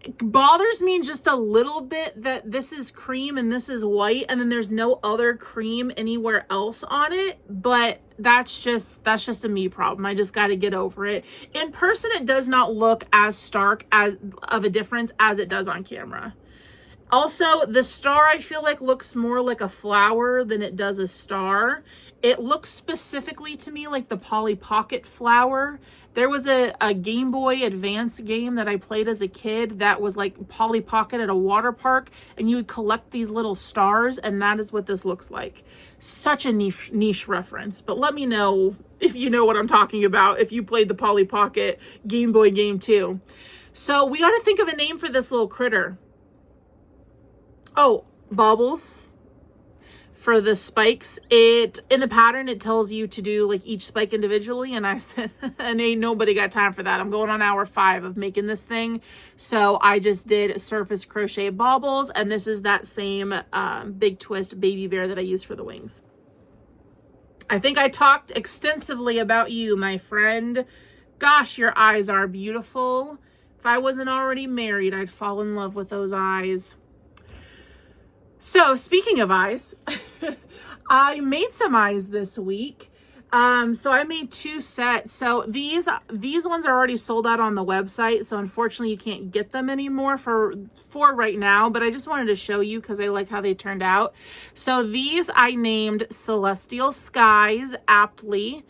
It bothers me just a little bit that this is cream and this is white, and then there's no other cream anywhere else on it, but that's just a me problem. I just got to get over it. In person, it does not look as stark as of a difference as it does on camera. Also, the star I feel like looks more like a flower than it does a star. It looks specifically to me like the Polly Pocket flower. There was a Game Boy Advance game that I played as a kid that was like Polly Pocket at a water park, and you would collect these little stars, and that is what this looks like. Such a niche reference, but let me know if you know what I'm talking about, if you played the Polly Pocket Game Boy game too. So we got to think of a name for this little critter. Oh, Baubles. For the spikes, in the pattern, it tells you to do like each spike individually, and I said, and ain't nobody got time for that. I'm going on hour 5 of making this thing. So I just did surface crochet baubles, and this is that same Big Twist baby bear that I used for the wings. I think I talked extensively about you, my friend. Gosh, your eyes are beautiful. If I wasn't already married, I'd fall in love with those eyes. So speaking of eyes, I made some eyes this week. So I made 2 sets. So these ones are already sold out on the website. So unfortunately you can't get them anymore for right now, but I just wanted to show you because I like how they turned out. So these I named Celestial Skies aptly.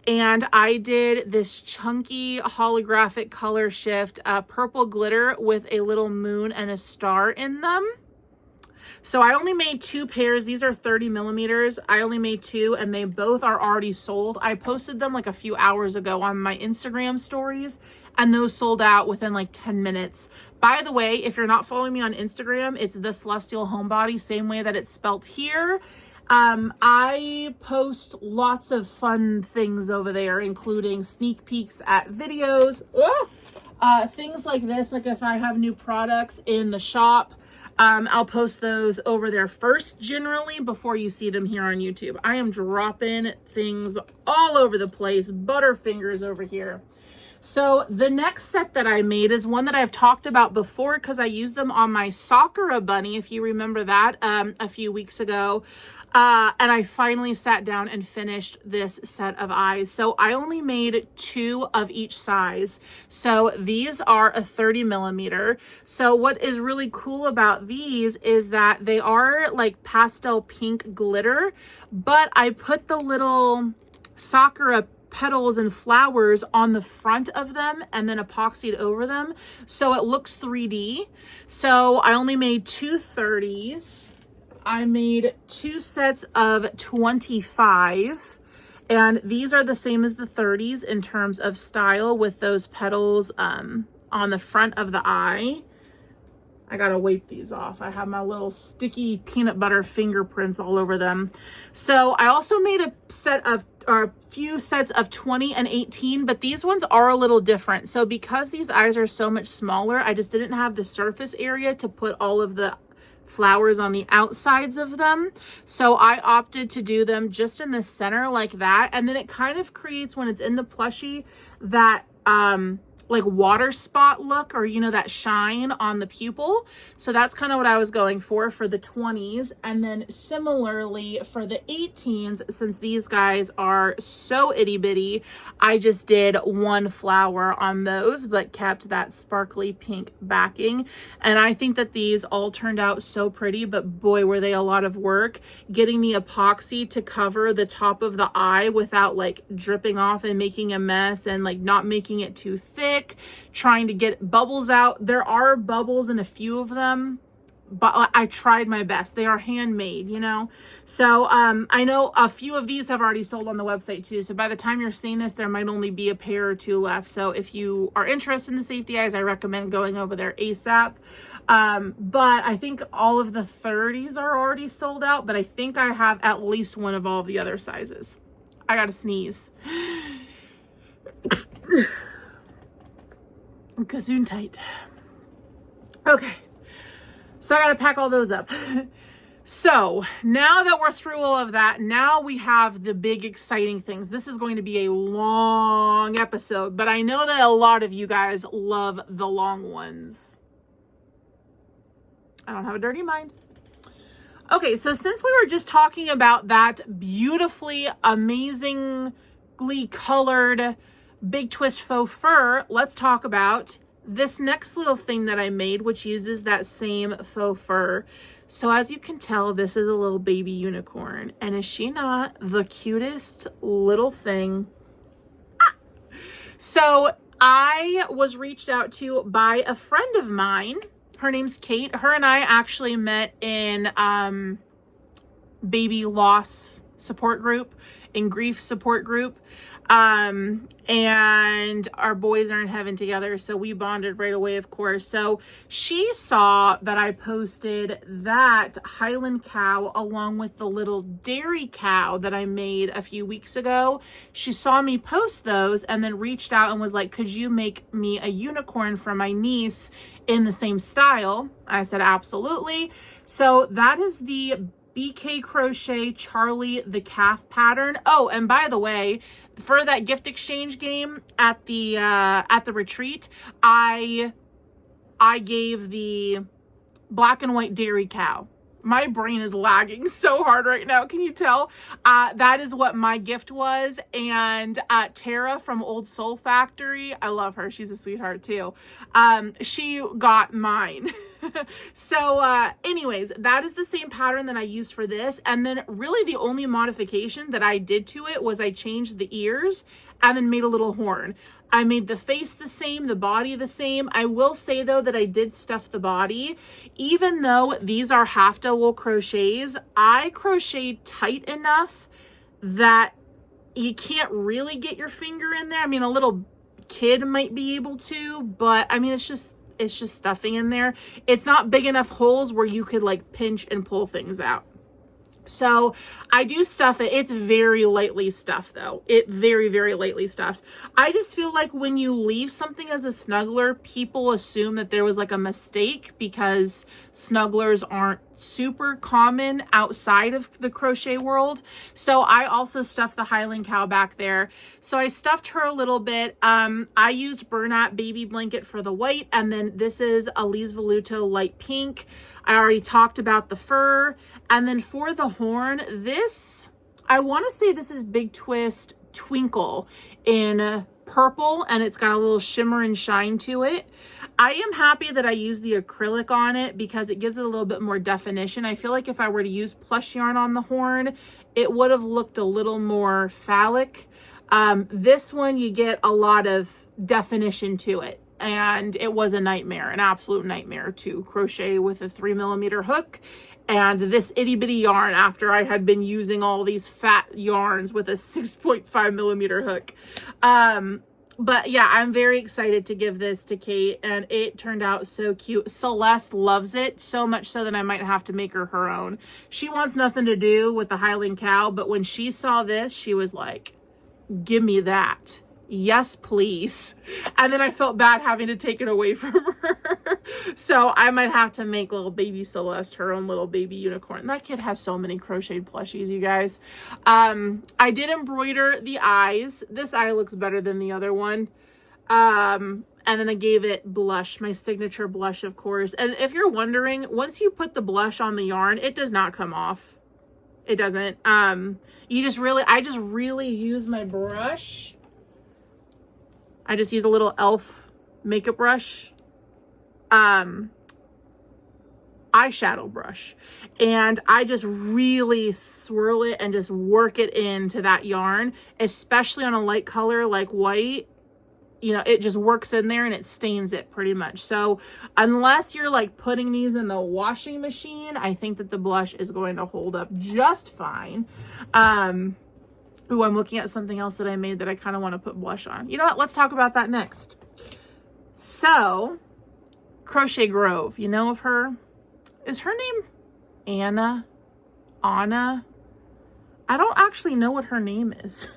And I did this chunky holographic color shift, purple glitter with a little moon and a star in them. So I only made 2 pairs. These are 30 millimeters. I only made 2 and they both are already sold. I posted them like a few hours ago on my Instagram stories and those sold out within like 10 minutes. By the way, if you're not following me on Instagram, it's The Celestial Homebody, same way that it's spelt here. I post lots of fun things over there, including sneak peeks at videos, things like this. Like if I have new products in the shop, I'll post those over there first, generally, before you see them here on YouTube. I am dropping things all over the place, Butterfingers over here. So the next set that I made is one that I've talked about before because I used them on my Sakura bunny, if you remember that, a few weeks ago. And I finally sat down and finished this set of eyes. So I only made 2 of each size. So these are a 30 millimeter. So what is really cool about these is that they are like pastel pink glitter, but I put the little Sakura petals and flowers on the front of them and then epoxied over them. So it looks 3D. So I only made 2 30s. I made 2 sets of 25, and these are the same as the 30s in terms of style with those petals on the front of the eye. I gotta wipe these off. I have my little sticky peanut butter fingerprints all over them. So I also made a few sets of 20 and 18, but these ones are a little different. So because these eyes are so much smaller, I just didn't have the surface area to put all of the flowers on the outsides of them. So I opted to do them just in the center like that. And then it kind of creates, when it's in the plushie, that like water spot look, or you know, that shine on the pupil. So that's kind of what I was going for the 20s. And then similarly for the 18s, since these guys are so itty bitty, I just did 1 flower on those, but kept that sparkly pink backing. And I think that these all turned out so pretty, but boy, were they a lot of work getting the epoxy to cover the top of the eye without like dripping off and making a mess, and like not making it too thick, trying to get bubbles out. There are bubbles in a few of them, but I tried my best. They are handmade, you know? So I know a few of these have already sold on the website too. So by the time you're seeing this, there might only be a pair or 2 left. So if you are interested in the safety eyes, I recommend going over there ASAP. But I think all of the 30s are already sold out, but I think I have at least one of all the other sizes. I gotta sneeze. Gesundheit. Okay, so I gotta pack all those up. So now that we're through all of that, now we have the big exciting things. This is going to be a long episode, but I know that a lot of you guys love the long ones. I don't have a dirty mind. Okay, so since we were just talking about that beautifully, amazingly colored big twist faux fur, let's talk about this next little thing that I made, which uses that same faux fur. So as you can tell, this is a little baby unicorn, and is she not the cutest little thing? So I was reached out to by a friend of mine. Her name's Kate. Her and I actually met in baby loss support group, in grief support group. And our boys are in heaven together, so we bonded right away, of course. So she saw that I posted that Highland cow along with the little dairy cow that I made a few weeks ago. She saw me post those and then reached out and was like, could you make me a unicorn for my niece in the same style? I said, absolutely. So that is the BK Crochet Charlie the Calf pattern. Oh, and by the way, for that gift exchange game at the retreat, I gave the black and white dairy cow, My brain is lagging so hard right now. Can you tell? That is what my gift was. And Tara from Old Soul Factory, I love her. She's a sweetheart too. She got mine. So anyways, that is the same pattern that I used for this. And then really the only modification that I did to it was I changed the ears and then made a little horn. I made the face the same, the body the same. I will say though that I did stuff the body. Even though these are half double crochets, I crocheted tight enough that you can't really get your finger in there. I mean, a little kid might be able to, but I mean, it's just stuffing in there. It's not big enough holes where you could like pinch and pull things out. So I do stuff it. It's very lightly stuffed though. It very, very lightly stuffed. I just feel like when you leave something as a snuggler, people assume that there was like a mistake because snugglers aren't super common outside of the crochet world. So I also stuffed the Highland cow back there. So I stuffed her a little bit. I used Bernat baby blanket for the white, and then this is Elise Voluto light pink. I already talked about the fur. And then for the horn, this, I want to say this is Big Twist Twinkle in purple, and it's got a little shimmer and shine to it. I am happy that I used the acrylic on it because it gives it a little bit more definition. I feel like if I were to use plush yarn on the horn, it would have looked a little more phallic. This one, you get a lot of definition to it. And it was a nightmare, an absolute nightmare to crochet with a 3mm hook and this itty bitty yarn after I had been using all these fat yarns with a 6.5mm hook. But yeah, I'm very excited to give this to Kate, and it turned out so cute. Celeste loves it, so much so that I might have to make her own. She wants nothing to do with the Highland cow, but when she saw this, she was like, give me that. Yes, please. And then I felt bad having to take it away from her. So I might have to make little baby Celeste her own little baby unicorn. That kid has so many crocheted plushies, you guys. I did embroider the eyes. This eye looks better than the other one. And then I gave it blush, my signature blush, of course. And if you're wondering, once you put the blush on the yarn, it does not come off. It doesn't. I just really use my brush. I just use a little e.l.f. makeup brush, eyeshadow brush, and I just really swirl it and just work it into that yarn, especially on a light color like white. You know, it just works in there and it stains it pretty much. So unless you're like putting these in the washing machine, I think that the blush is going to hold up just fine. Ooh, I'm looking at something else that I made that I kind of want to put blush on. You know what? Let's talk about that next. So, Crochet Grove. You know of her? Is her name Anna? Anna? I don't actually know what her name is.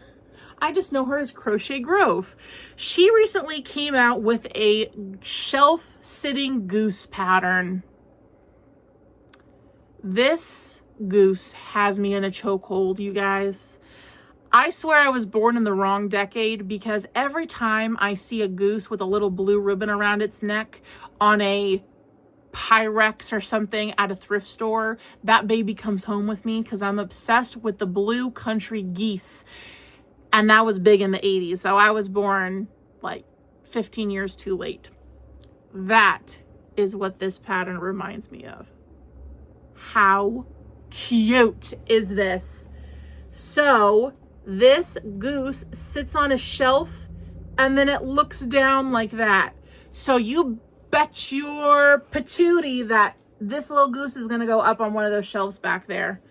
I just know her as Crochet Grove. She recently came out with a shelf-sitting goose pattern. This goose has me in a chokehold, you guys. I swear I was born in the wrong decade because every time I see a goose with a little blue ribbon around its neck on a Pyrex or something at a thrift store, that baby comes home with me because I'm obsessed with the blue country geese. And that was big in the 80s. So I was born like 15 years too late. That is what this pattern reminds me of. How cute is this? So this goose sits on a shelf and then it looks down like that. So you bet your patootie that this little goose is going to go up on one of those shelves back there.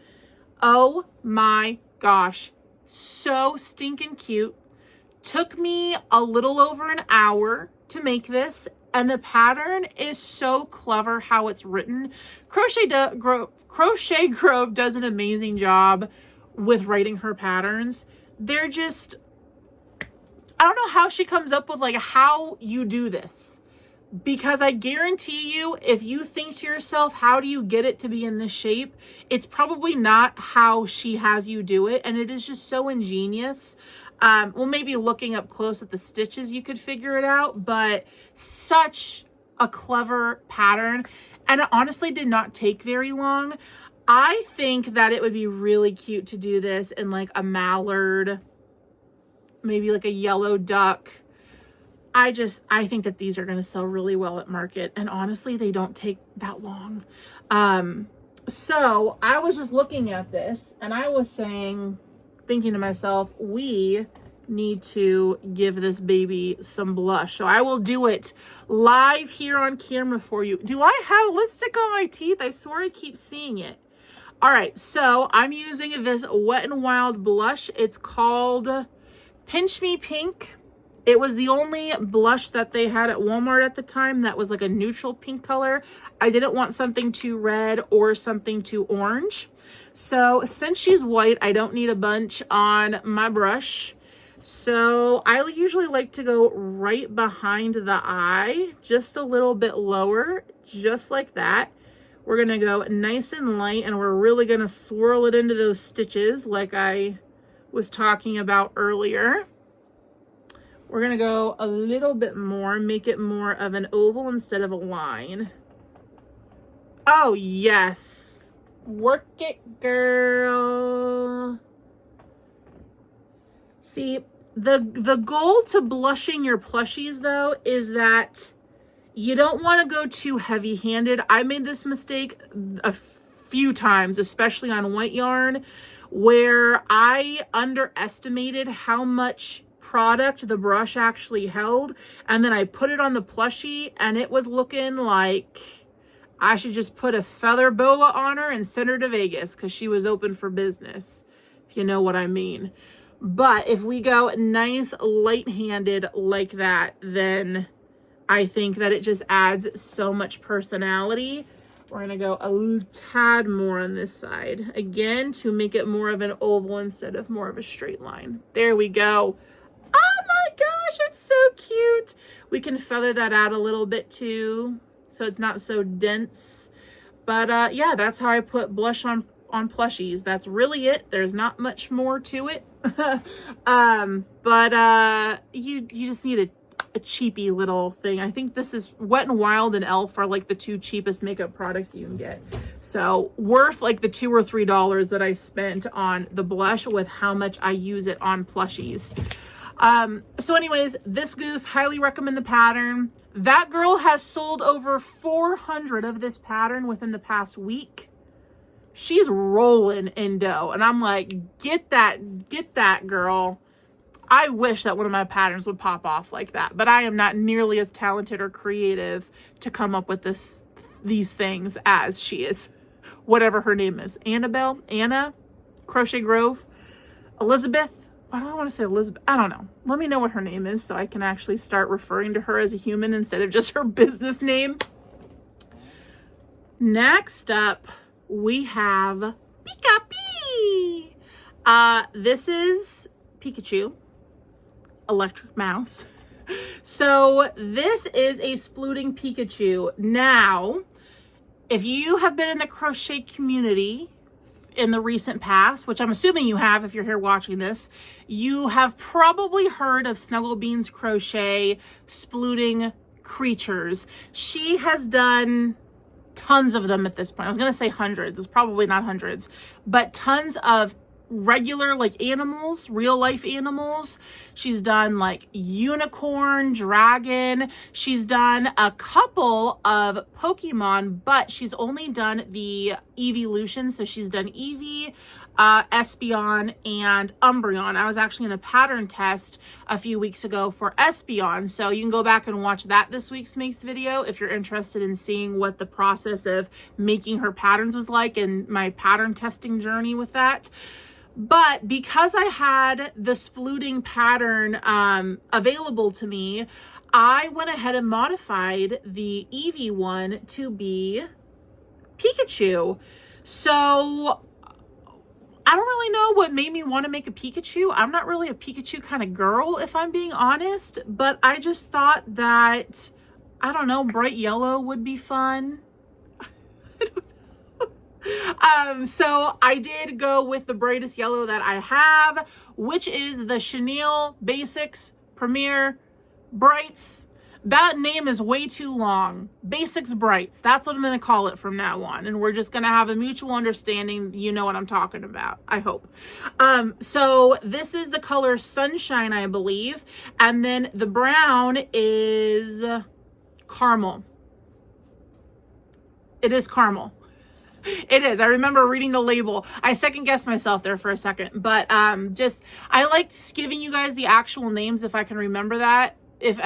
Oh my gosh. So stinking cute. Took me a little over an hour to make this, and the pattern is so clever how it's written. Crochet Grove does an amazing job with writing her patterns. They're just, I don't know how she comes up with like how you do this, because I guarantee you, if you think to yourself, how do you get it to be in this shape? It's probably not how she has you do it. And it is just so ingenious. Well, maybe looking up close at the stitches, you could figure it out, but such a clever pattern. And it honestly did not take very long. I think that it would be really cute to do this in like a mallard, maybe like a yellow duck. I think that these are going to sell really well at market, and honestly, they don't take that long. So I was just looking at this and I was thinking to myself, we need to give this baby some blush. So I will do it live here on camera for you. Do I have lipstick on my teeth? I swear I keep seeing it. All right, so I'm using this Wet n Wild blush. It's called Pinch Me Pink. It was the only blush that they had at Walmart at the time that was like a neutral pink color. I didn't want something too red or something too orange. So since she's white, I don't need a bunch on my brush. So I usually like to go right behind the eye, just a little bit lower, just like that. We're gonna go nice and light, and we're really gonna swirl it into those stitches like I was talking about earlier. We're gonna go a little bit more, make it more of an oval instead of a line. Oh yes, work it, girl. See, the goal to blushing your plushies though is that you don't want to go too heavy-handed. I made this mistake a few times, especially on white yarn, where I underestimated how much product the brush actually held, and then I put it on the plushie and it was looking like I should just put a feather boa on her and send her to Vegas because she was open for business, if you know what I mean. But if we go nice light-handed like that, then I think that it just adds so much personality. We're gonna go a tad more on this side, again, to make it more of an oval instead of more of a straight line. There we go. Oh my gosh, it's so cute. We can feather that out a little bit too, so it's not so dense. But yeah, that's how I put blush on plushies. That's really it. There's not much more to it. You just need a cheapy little thing. I think this is Wet n Wild and Elf are like the two cheapest makeup products you can get. So worth like the $2 or $3 that I spent on the blush with how much I use it on plushies. So anyways, this goose, highly recommend the pattern. That girl has sold over 400 of this pattern within the past week. She's rolling in dough, and I'm like, get that girl. I wish that one of my patterns would pop off like that, but I am not nearly as talented or creative to come up with these things as she is. Whatever her name is. Annabelle, Anna, Crochet Grove, Elizabeth. I don't want to say Elizabeth. I don't know. Let me know what her name is so I can actually start referring to her as a human instead of just her business name. Next up, we have Pikachu. This is Pikachu, electric mouse. So this is a splooting Pikachu. Now, if you have been in the crochet community in the recent past, which I'm assuming you have if you're here watching this, you have probably heard of Snuggle Beans Crochet splooting creatures. She has done tons of them at this point. I was going to say hundreds. It's probably not hundreds, but tons of regular like animals, real life animals. She's done like unicorn, dragon. She's done a couple of Pokemon, but she's only done the evolution. So she's done Eevee, Espeon, and Umbreon. I was actually in a pattern test a few weeks ago for Espeon, so you can go back and watch that this week's Makes video if you're interested in seeing what the process of making her patterns was like and my pattern testing journey with that. But because I had the splooting pattern available to me, I went ahead and modified the Eevee one to be Pikachu. So I don't really know what made me want to make a Pikachu. I'm not really a Pikachu kind of girl, if I'm being honest, but I just thought that, I don't know, bright yellow would be fun. So I did go with the brightest yellow that I have, which is the Chanel Basics Premier Brights. That name is way too long. Basics Brights. That's what I'm going to call it from now on. And we're just going to have a mutual understanding. You know what I'm talking about, I hope. So this is the color Sunshine, I believe. And then the brown is caramel. It is caramel. It is. I remember reading the label. I second guessed myself there for a second, but I like giving you guys the actual names if I can remember that. If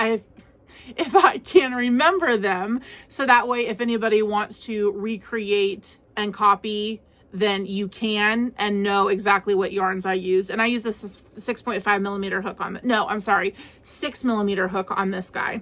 I can remember them, so that way if anybody wants to recreate and copy, then you can and know exactly what yarns I use. And I use this 6.5 millimeter hook on it. No, I'm sorry, 6 millimeter hook on this guy.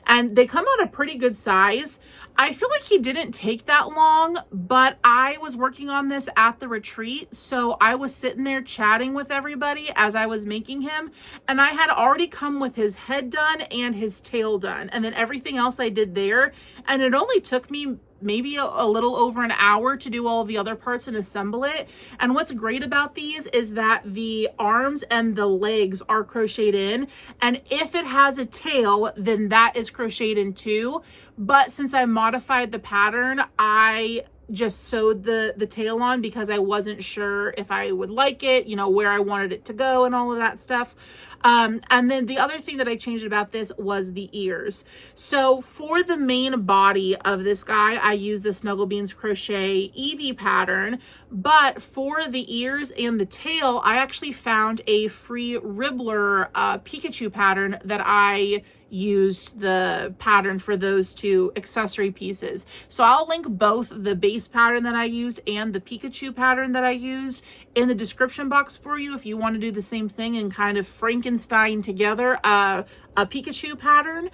And they come out a pretty good size. I feel like he didn't take that long, but I was working on this at the retreat. So I was sitting there chatting with everybody as I was making him. And I had already come with his head done and his tail done. And then everything else I did there. And it only took me maybe a little over an hour to do all of the other parts and assemble it. And what's great about these is that the arms and the legs are crocheted in. And if it has a tail, then that is crocheted in too. But since I modified the pattern, I just sewed the tail on because I wasn't sure if I would like it, you know, where I wanted it to go and all of that stuff. And then the other thing that I changed about this was the ears. So for the main body of this guy, I used the Snuggle Beans Crochet Eevee pattern, but for the ears and the tail, I actually found a free Ribbler Pikachu pattern that I used the pattern for those two accessory pieces. So I'll link both the base pattern that I used and the Pikachu pattern that I used in the description box for you if you want to do the same thing and kind of Frankenstein together a Pikachu pattern.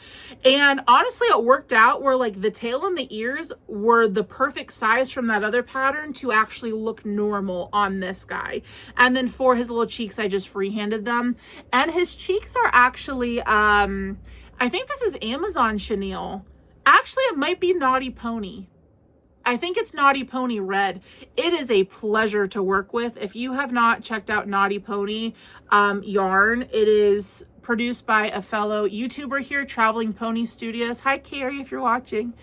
And honestly, it worked out where like the tail and the ears were the perfect size from that other pattern to actually look normal on this guy. And then for his little cheeks, I just freehanded them. And his cheeks are actually, I think this is Amazon chenille. Actually, it might be Naughty Pony. I think it's Naughty Pony Red. It is a pleasure to work with. If you have not checked out Naughty Pony yarn, it is produced by a fellow YouTuber here, Traveling Pony Studios. Hi, Carrie, if you're watching.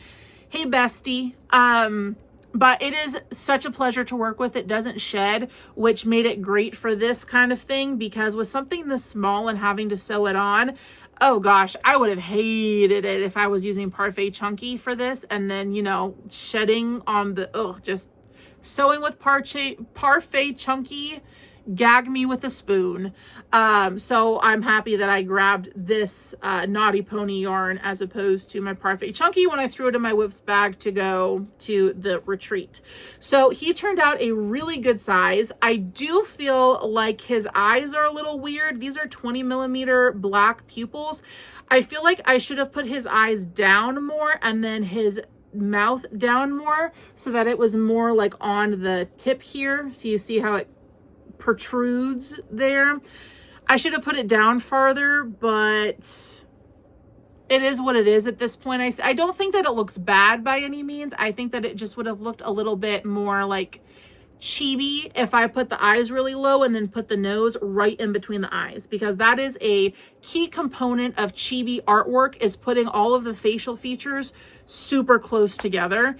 Hey, bestie. But it is such a pleasure to work with. It doesn't shed, which made it great for this kind of thing, because with something this small and having to sew it on, oh gosh, I would have hated it if I was using Parfait Chunky for this and then, you know, shedding on the, just sewing with Parfait Chunky, gag me with a spoon. So I'm happy that I grabbed this Naughty Pony yarn as opposed to my Parfait Chunky when I threw it in my whips bag to go to the retreat. So he turned out a really good size. I do feel like his eyes are a little weird. These are 20 millimeter black pupils. I feel like I should have put his eyes down more and then his mouth down more so that it was more like on the tip here. So you see how it protrudes there. I should have put it down farther, but it is what it is at this point. I don't think that it looks bad by any means. I think that it just would have looked a little bit more like chibi if I put the eyes really low and then put the nose right in between the eyes, because that is a key component of chibi artwork, is putting all of the facial features super close together.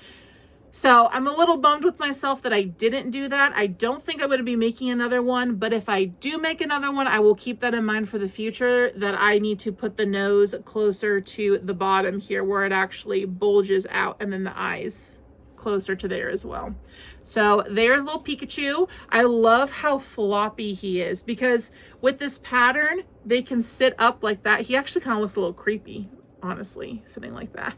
So I'm a little bummed with myself that I didn't do that. I don't think I'm going to be making another one, but if I do make another one, I will keep that in mind for the future, that I need to put the nose closer to the bottom here where it actually bulges out, and then the eyes closer to there as well. So there's little Pikachu. I love how floppy he is, because with this pattern, they can sit up like that. He actually kind of looks a little creepy, honestly, sitting like that.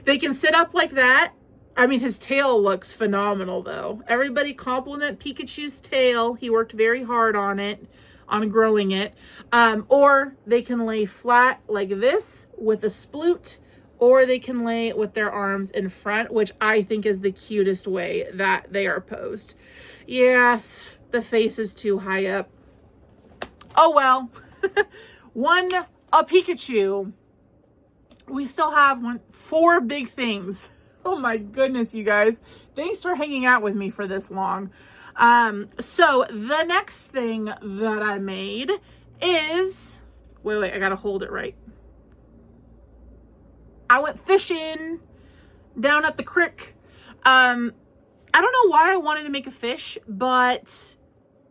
They can sit up like that. I mean, his tail looks phenomenal though. Everybody compliment Pikachu's tail. He worked very hard on it, on growing it. Or they can lay flat like this with a sploot, or they can lay with their arms in front, which I think is the cutest way that they are posed. Yes, the face is too high up. Oh well. A Pikachu. We still have 4 big things. Oh my goodness, you guys. Thanks for hanging out with me for this long. So the next thing that I made is, wait, I gotta hold it right. I went fishing down at the creek. I don't know why I wanted to make a fish, but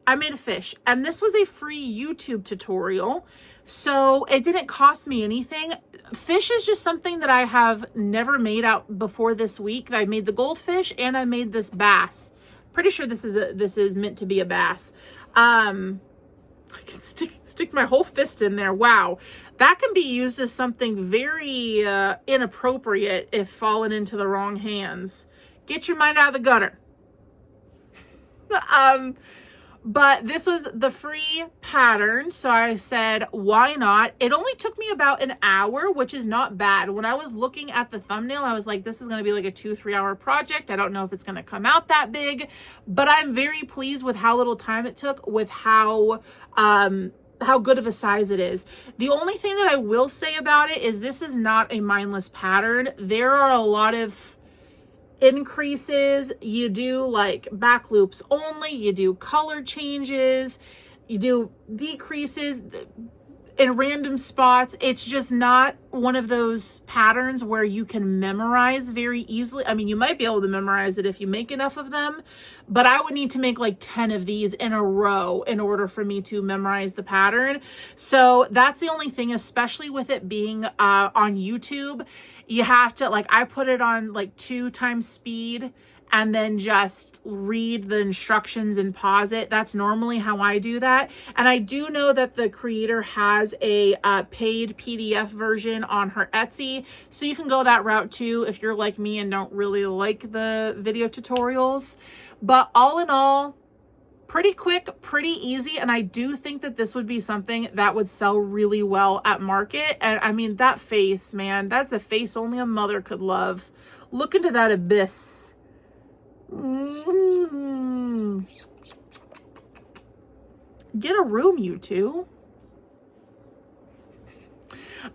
I made a fish, and this was a free YouTube tutorial, so it didn't cost me anything. Fish is just something that I have never made out before this week. I made the goldfish and I made this bass. Pretty sure this is meant to be a bass. I can stick my whole fist in there. Wow. That can be used as something very inappropriate if fallen into the wrong hands. Get your mind out of the gutter. But this was the free pattern, so I said, why not? It only took me about an hour, which is not bad. When I was looking at the thumbnail, I was like, this is going to be like a 2-3 hour project. I don't know if it's going to come out that big, but I'm very pleased with how little time it took, with how good of a size it is. The only thing that I will say about it is this is not a mindless pattern. There are a lot of increases. You do like back loops only, you do color changes, you do decreases in random spots. It's just not one of those patterns where you can memorize very easily. I mean, you might be able to memorize it if you make enough of them, but I would need to make like 10 of these in a row in order for me to memorize the pattern. So that's the only thing, especially with it being on YouTube. You have to, like, I put it on like 2 times speed and then just read the instructions and pause it. That's normally how I do that. And I do know that the creator has a paid PDF version on her Etsy. So you can go that route too if you're like me and don't really like the video tutorials. But all in all, pretty quick, pretty easy, and I do think that this would be something that would sell really well at market. And I mean, that face, man, that's a face only a mother could love. Look into that abyss. Get a room, you two.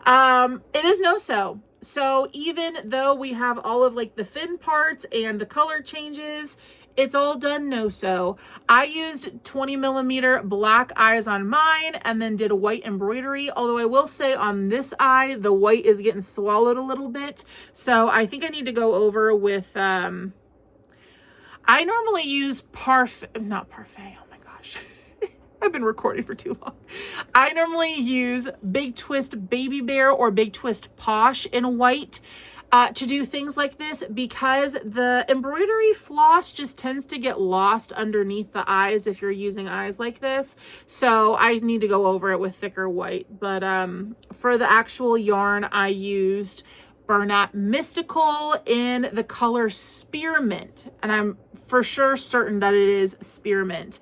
It is no-sew. So even though we have all of like the fin parts and the color changes, it's all done no-sew. I used 20mm black eyes on mine and then did a white embroidery. Although I will say on this eye, the white is getting swallowed a little bit. So I think I need to go over with, I normally use not parfait. Oh my gosh. I've been recording for too long. I normally use Big Twist Baby Bear or Big Twist Posh in white to do things like this, because the embroidery floss just tends to get lost underneath the eyes if you're using eyes like this. So I need to go over it with thicker white. But for the actual yarn, I used Burnout Mystical in the color Spearmint, and I'm for sure certain that it is Spearmint.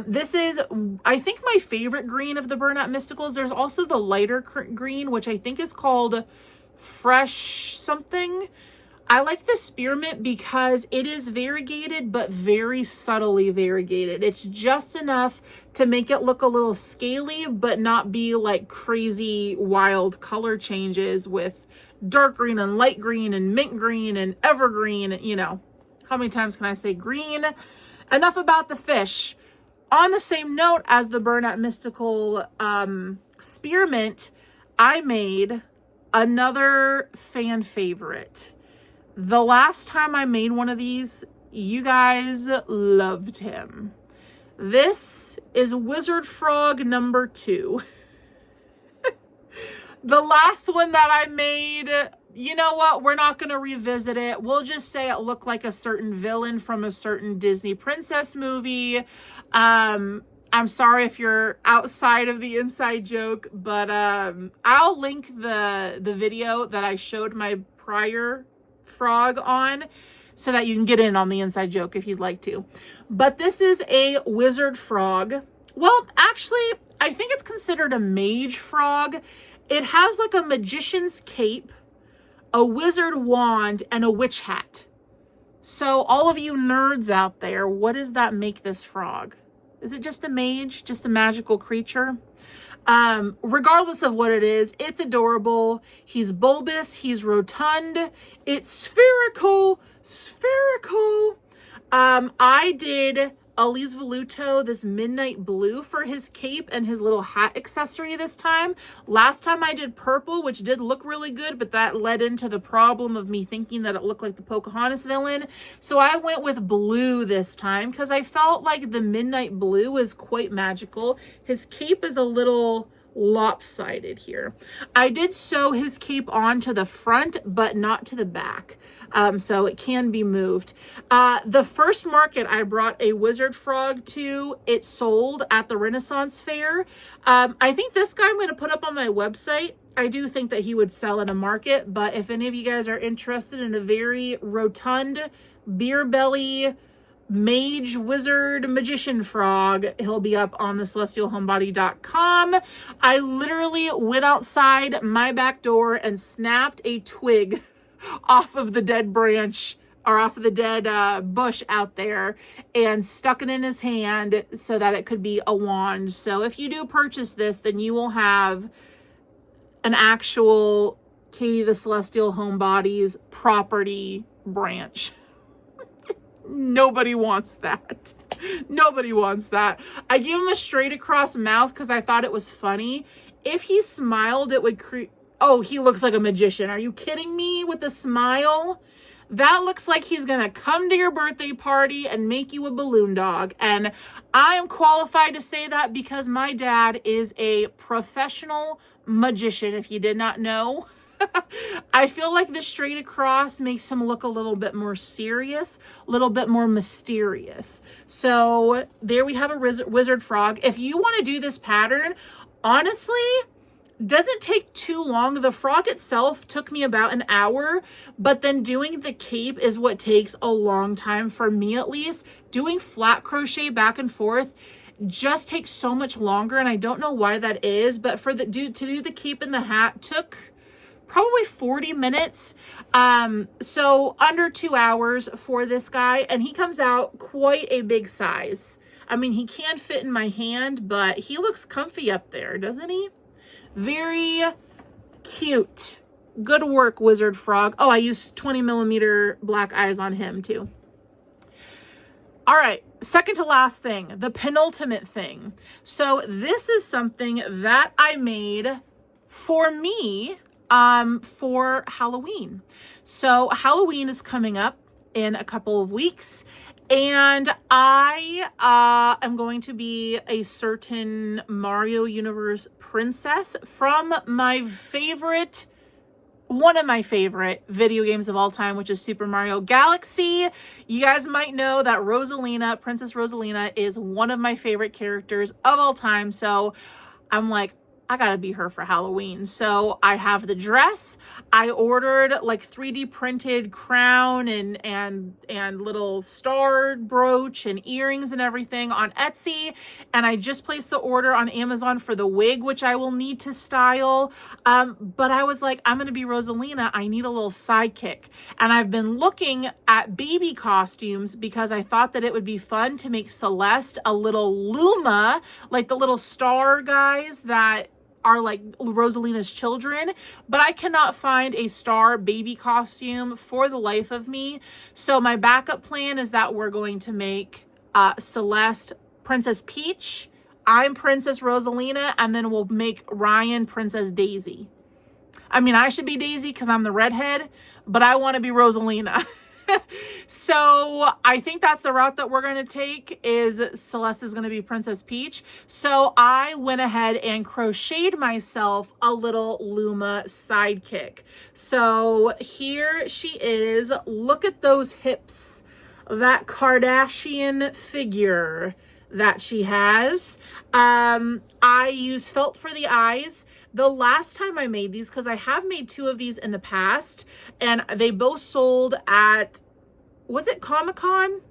This is, I think, my favorite green of the Burnout Mysticals. There's also the lighter green, which I think is called Fresh something. I like the Spearmint because it is variegated, but very subtly variegated. It's just enough to make it look a little scaly, but not be like crazy wild color changes with dark green and light green and mint green and evergreen. You know, how many times can I say green? Enough about the fish. On the same note as the Burnout Mystical Spearmint, I made another fan favorite. The last time I made one of these, you guys loved him. This is Wizard Frog number 2. The last one that I made, you know what? We're not going to revisit it. We'll just say it looked like a certain villain from a certain Disney princess movie. I'm sorry if you're outside of the inside joke, but I'll link the video that I showed my prior frog on so that you can get in on the inside joke if you'd like to. But this is a wizard frog. Well, actually, I think it's considered a mage frog. It has like a magician's cape, a wizard wand, and a witch hat. So all of you nerds out there, what does that make this frog? Is it just a mage? Just a magical creature? Regardless of what it is, it's adorable. He's bulbous. He's rotund. It's spherical. I did Ali's Voluto, this midnight blue for his cape and his little hat accessory this time. Last time I did purple, which did look really good, but that led into the problem of me thinking that it looked like the Pocahontas villain. So I went with blue this time because I felt like the midnight blue is quite magical. His cape is a little lopsided here. I did sew his cape on to the front, but not to the back. So it can be moved. The first market I brought a wizard frog to, it sold at the Renaissance Fair. I think this guy I'm going to put up on my website. I do think that he would sell at a market, but if any of you guys are interested in a very rotund, beer belly, mage, wizard, magician frog, he'll be up on the celestialhomebody.com. I literally went outside my back door and snapped a twig off of the dead branch, or off of the dead bush out there, and stuck it in his hand so that it could be a wand. So if you do purchase this, then you will have an actual Katie the Celestial Homebody's property branch. Nobody wants that. Nobody wants that. I gave him a straight across mouth because I thought it was funny. If he smiled, it would create... Oh, he looks like a magician. Are you kidding me with a smile? That looks like he's going to come to your birthday party and make you a balloon dog. And I am qualified to say that because my dad is a professional magician, if you did not know. I feel like the straight across makes him look a little bit more serious, a little bit more mysterious. So there we have a wizard frog. If you want to do this pattern, honestly, doesn't take too long. The frog itself took me about an hour, but then doing the cape is what takes a long time, for me at least. Doing flat crochet back and forth just takes so much longer, and I don't know why that is, but for to do the cape and the hat took probably 40 minutes. So under 2 hours for this guy, and he comes out quite a big size. I mean, he can fit in my hand, but he looks comfy up there, doesn't he? Very cute. Good work, wizard frog. Oh, I used 20mm black eyes on him too. All right, second to last thing, the penultimate thing. So this is something that I made for me for Halloween. So Halloween is coming up in a couple of weeks, and I am going to be a certain Mario Universe princess from one of my favorite video games of all time, which is Super Mario Galaxy. You guys might know that Rosalina, Princess Rosalina, is one of my favorite characters of all time. So I'm like, I gotta be her for Halloween. So I have the dress. I ordered like 3D printed crown and little star brooch and earrings and everything on Etsy. And I just placed the order on Amazon for the wig, which I will need to style. But I was like, I'm gonna be Rosalina. I need a little sidekick. And I've been looking at baby costumes because I thought that it would be fun to make Celeste a little Luma, like the little star guys that are like Rosalina's children, but I cannot find a star baby costume for the life of me. So my backup plan is that we're going to make Celeste Princess Peach, I'm Princess Rosalina, and then we'll make Ryan Princess Daisy. I mean, I should be Daisy because I'm the redhead, but I want to be Rosalina. So I think that's the route that we're going to take, is Celeste is going to be Princess Peach. So I went ahead and crocheted myself a little Luma sidekick. So here she is. Look at those hips. That Kardashian figure that she has. I use felt for the eyes. The last time I made these, because I have made 2 of these in the past, and they both sold at, was it Comic-Con?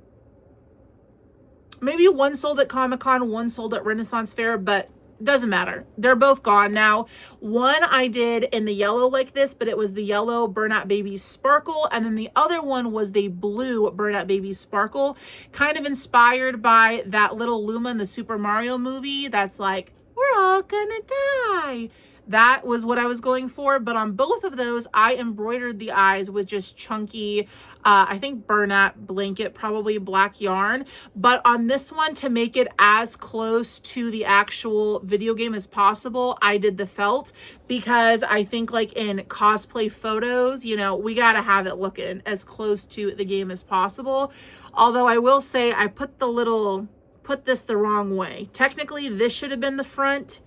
Maybe one sold at Comic-Con, one sold at Renaissance Fair, but doesn't matter. They're both gone now. One I did in the yellow like this, but it was the yellow Burnout Baby Sparkle, and then the other one was the blue Burnout Baby Sparkle, kind of inspired by that little Luma in the Super Mario movie that's like, we're all gonna die. That was what I was going for. But on both of those, I embroidered the eyes with just chunky, I think Bernat blanket, probably black yarn. But on this one, to make it as close to the actual video game as possible, I did the felt, because I think like in cosplay photos, you know, we got to have it looking as close to the game as possible. Although I will say I put this the wrong way. Technically, this should have been the front,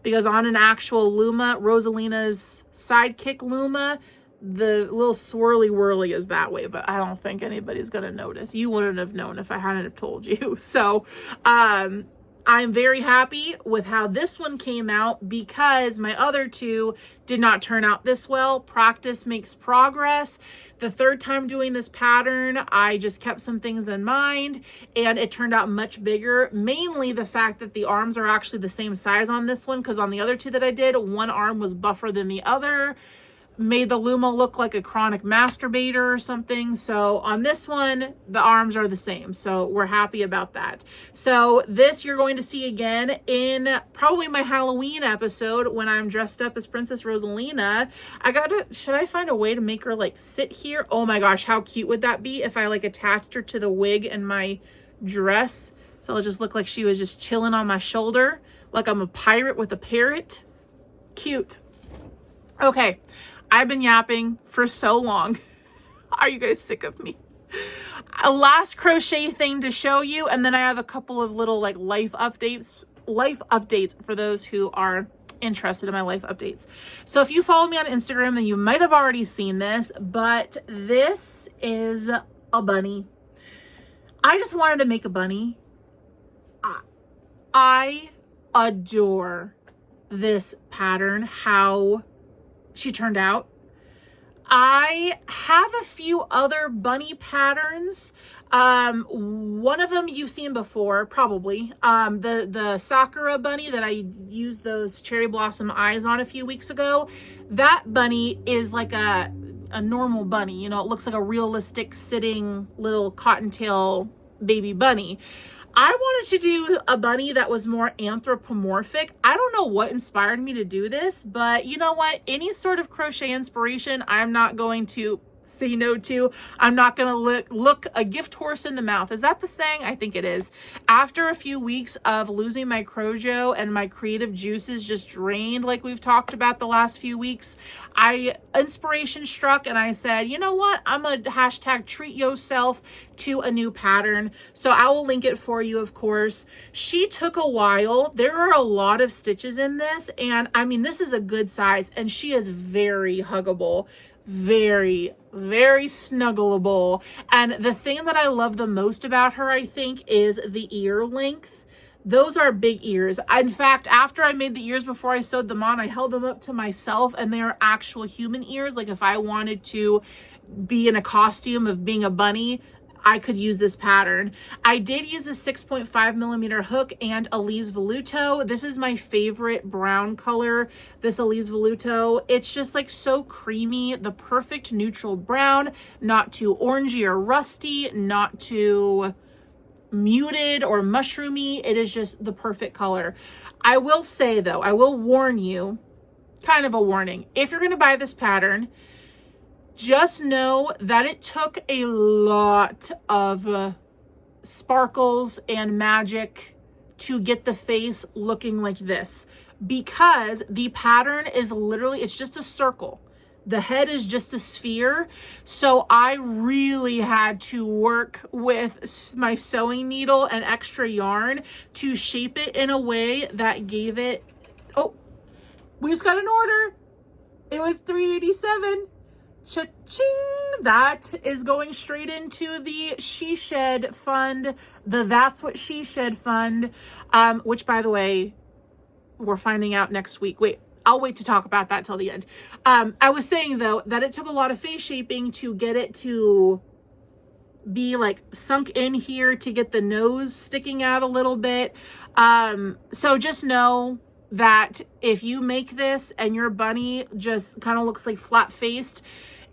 because on an actual Luma, Rosalina's sidekick Luma, the little swirly whirly is that way, but I don't think anybody's gonna notice. You wouldn't have known if I hadn't have told you. So I'm very happy with how this one came out, because my other two did not turn out this well. Practice makes progress. The third time doing this pattern, I just kept some things in mind, and it turned out much bigger. Mainly the fact that the arms are actually the same size on this one, because on the other two that I did, one arm was buffer than the other. Made the Luma look like a chronic masturbator or something. So on this one, the arms are the same. So we're happy about that. So this you're going to see again in probably my Halloween episode when I'm dressed up as Princess Rosalina. Should I find a way to make her like sit here? Oh my gosh, how cute would that be if I like attached her to the wig and my dress? So it'll just look like she was just chilling on my shoulder, like I'm a pirate with a parrot. Cute. Okay. I've been yapping for so long. Are you guys sick of me? A last crochet thing to show you, and then I have a couple of little like life updates for those who are interested in my life updates. So if you follow me on Instagram, then you might have already seen this, but this is a bunny. I just wanted to make a bunny. I adore this pattern, how she turned out. I have a few other bunny patterns. One of them you've seen before, probably. The Sakura bunny that I used those cherry blossom eyes on a few weeks ago. That bunny is like a normal bunny. You know, it looks like a realistic sitting little cottontail baby bunny. I wanted to do a bunny that was more anthropomorphic. I don't know what inspired me to do this, but you know what? Any sort of crochet inspiration, I'm not going to say no to. I'm not going to look a gift horse in the mouth. Is that the saying? I think it is. After a few weeks of losing my crojo and my creative juices just drained, like we've talked about the last few weeks, inspiration struck and I said, you know what? I'm a hashtag treat yourself to a new pattern. So I will link it for you, of course. She took a while. There are a lot of stitches in this, and I mean, this is a good size, and she is very huggable. Very, very snuggleable. And the thing that I love the most about her, I think, is the ear length. Those are big ears. In fact, after I made the ears before I sewed them on, I held them up to myself, and they are actual human ears. Like if I wanted to be in a costume of being a bunny, I could use this pattern. I did use a 6.5 millimeter hook and Elise Voluto. This is my favorite brown color, this Elise Voluto. It's just like so creamy, the perfect neutral brown, not too orangey or rusty, not too muted or mushroomy. It is just the perfect color. I will say though, I will warn you, kind of a warning, if you're going to buy this pattern, just know that it took a lot of sparkles and magic to get the face looking like this, because the pattern is literally, it's just a circle. The head is just a sphere. So I really had to work with my sewing needle and extra yarn to shape it in a way that gave it, oh, we just got an order. It was $3.87. Cha-ching! That is going straight into the She Shed fund, the That's What She Shed fund, which, by the way, we're finding out next week. Wait, I'll wait to talk about that till the end. I was saying, though, that it took a lot of face shaping to get it to be like sunk in here, to get the nose sticking out a little bit. So just know that if you make this and your bunny just kind of looks like flat-faced,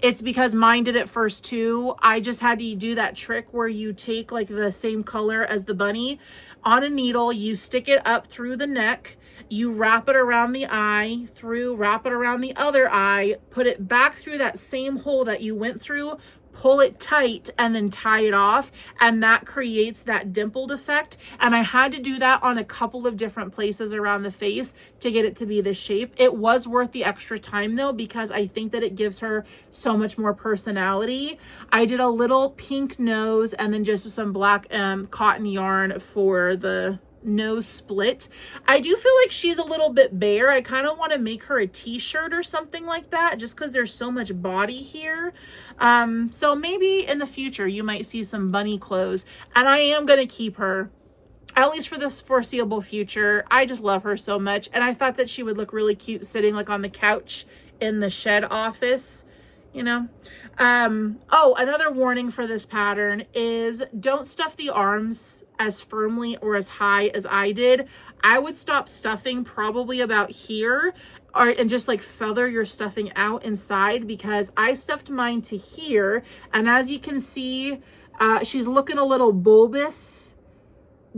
it's because mine did it first too. I just had to do that trick where you take like the same color as the bunny on a needle, you stick it up through the neck, you wrap it around the eye, wrap it around the other eye, put it back through that same hole that you went through, pull it tight, and then tie it off, and that creates that dimpled effect. And I had to do that on a couple of different places around the face to get it to be this shape. It was worth the extra time though, because I think that it gives her so much more personality. I did a little pink nose and then just some black cotton yarn for the nose split. I do feel like she's a little bit bare. I kind of want to make her a t-shirt or something like that, just because there's so much body here. So maybe in the future you might see some bunny clothes, and I am going to keep her, at least for this foreseeable future. I just love her so much, and I thought that she would look really cute sitting like on the couch in the shed office, you know. Oh, another warning for this pattern is don't stuff the arms as firmly or as high as I did. I would stop stuffing probably about here, and just like feather your stuffing out inside, because I stuffed mine to here, and as you can see, she's looking a little bulbous,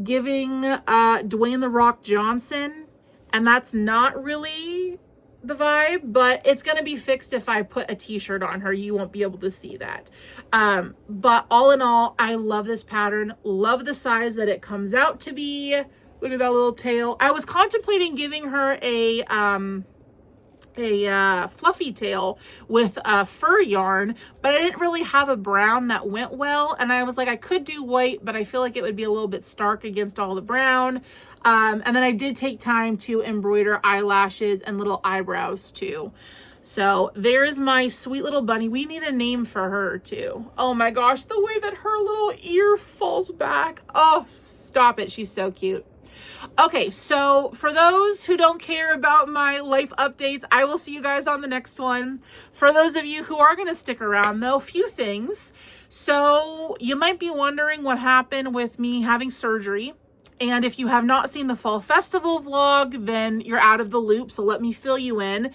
giving Dwayne The Rock Johnson, and that's not really the vibe, but it's going to be fixed if I put a t-shirt on her. You won't be able to see that. But all in all, I love this pattern. Love the size that it comes out to be. Look at that little tail. I was contemplating giving her a fluffy tail with fur yarn, but I didn't really have a brown that went well, and I was like, I could do white, but I feel like it would be a little bit stark against all the brown. And then I did take time to embroider eyelashes and little eyebrows too. So there's my sweet little bunny. We need a name for her too. Oh my gosh, the way that her little ear falls back. Oh, stop it. She's so cute. Okay, so for those who don't care about my life updates, I will see you guys on the next one. For those of you who are going to stick around though, a few things. So you might be wondering what happened with me having surgery. And if you have not seen the fall festival vlog, then you're out of the loop. So let me fill you in.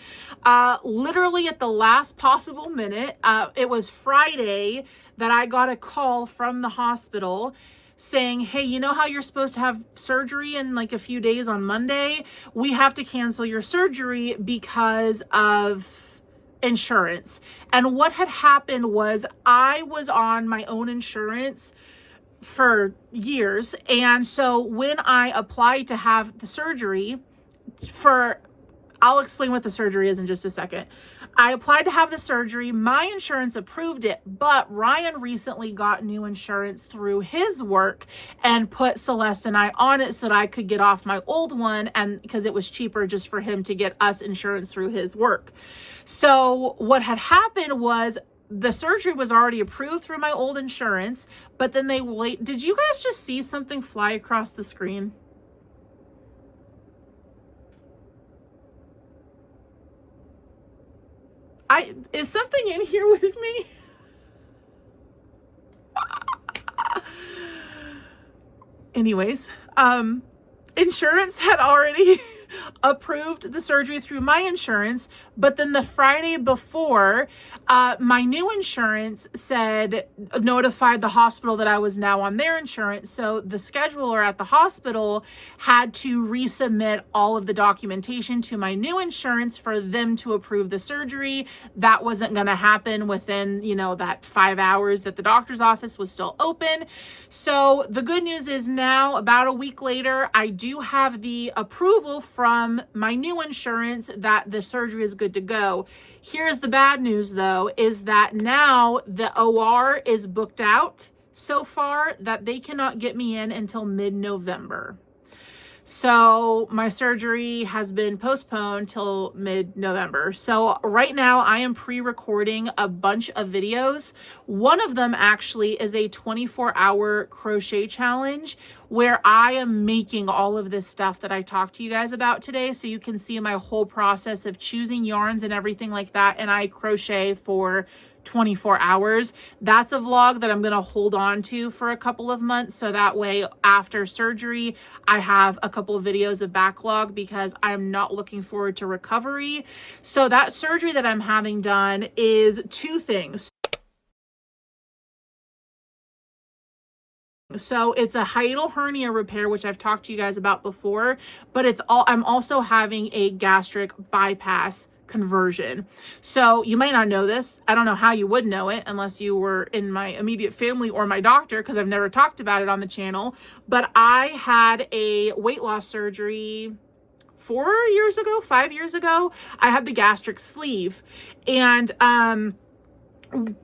Literally at the last possible minute, it was Friday that I got a call from the hospital saying, hey, you know how you're supposed to have surgery in like a few days on Monday? We have to cancel your surgery because of insurance. And what had happened was I was on my own insurance for years. And so when I applied to have the surgery I'll explain what the surgery is in just a second. I applied to have the surgery. My insurance approved it, but Ryan recently got new insurance through his work and put Celeste and I on it so that I could get off my old one, and because it was cheaper just for him to get us insurance through his work. So what had happened was the surgery was already approved through my old insurance, but then they wait. Did you guys just see something fly across the screen? Is something in here with me? Anyways, insurance had already approved the surgery through my insurance, but then the Friday before, my new insurance notified the hospital that I was now on their insurance. So the scheduler at the hospital had to resubmit all of the documentation to my new insurance for them to approve the surgery. That wasn't going to happen within, that 5 hours that the doctor's office was still open. So the good news is now, about a week later, I do have the approval from my new insurance that the surgery is good to go. Here's the bad news though, is that now the OR is booked out so far that they cannot get me in until mid-November. So my surgery has been postponed till mid-November. So right now I am pre-recording a bunch of videos. One of them actually is a 24-hour crochet challenge where I am making all of this stuff that I talked to you guys about today. So you can see my whole process of choosing yarns and everything like that. And I crochet for 24 hours. That's a vlog that I'm going to hold on to for a couple of months. So that way after surgery, I have a couple of videos of backlog because I'm not looking forward to recovery. So that surgery that I'm having done is two things. So it's a hiatal hernia repair, which I've talked to you guys about before, but I'm also having a gastric bypass conversion. So you might not know this. I don't know how you would know it unless you were in my immediate family or my doctor, because I've never talked about it on the channel. But I had a weight loss surgery 5 years ago. I had the gastric sleeve, and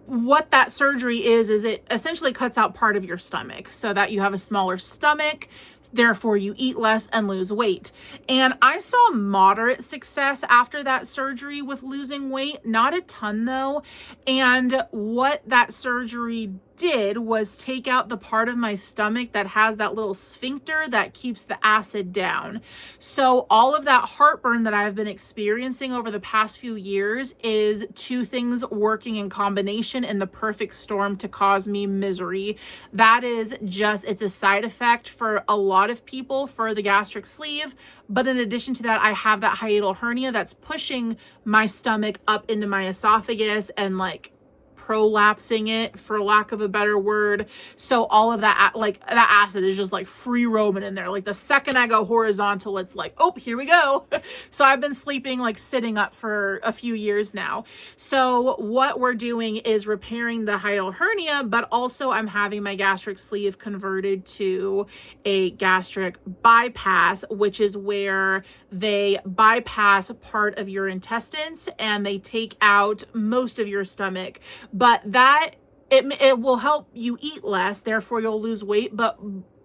what that surgery is it essentially cuts out part of your stomach so that you have a smaller stomach. Therefore, you eat less and lose weight. And I saw moderate success after that surgery with losing weight, not a ton though. And what that surgery did was take out the part of my stomach that has that little sphincter that keeps the acid down. So all of that heartburn that I've been experiencing over the past few years is two things working in combination in the perfect storm to cause me misery. That is just, it's a side effect for a lot of people for the gastric sleeve. But in addition to that, I have that hiatal hernia that's pushing my stomach up into my esophagus and like prolapsing it, for lack of a better word. So all of that, like that acid is just like free roaming in there. Like the second I go horizontal, it's like, oh, here we go. So I've been sleeping like sitting up for a few years now. So what we're doing is repairing the hiatal hernia, but also I'm having my gastric sleeve converted to a gastric bypass, which is where they bypass part of your intestines and they take out most of your stomach. But that it will help you eat less, therefore you'll lose weight. But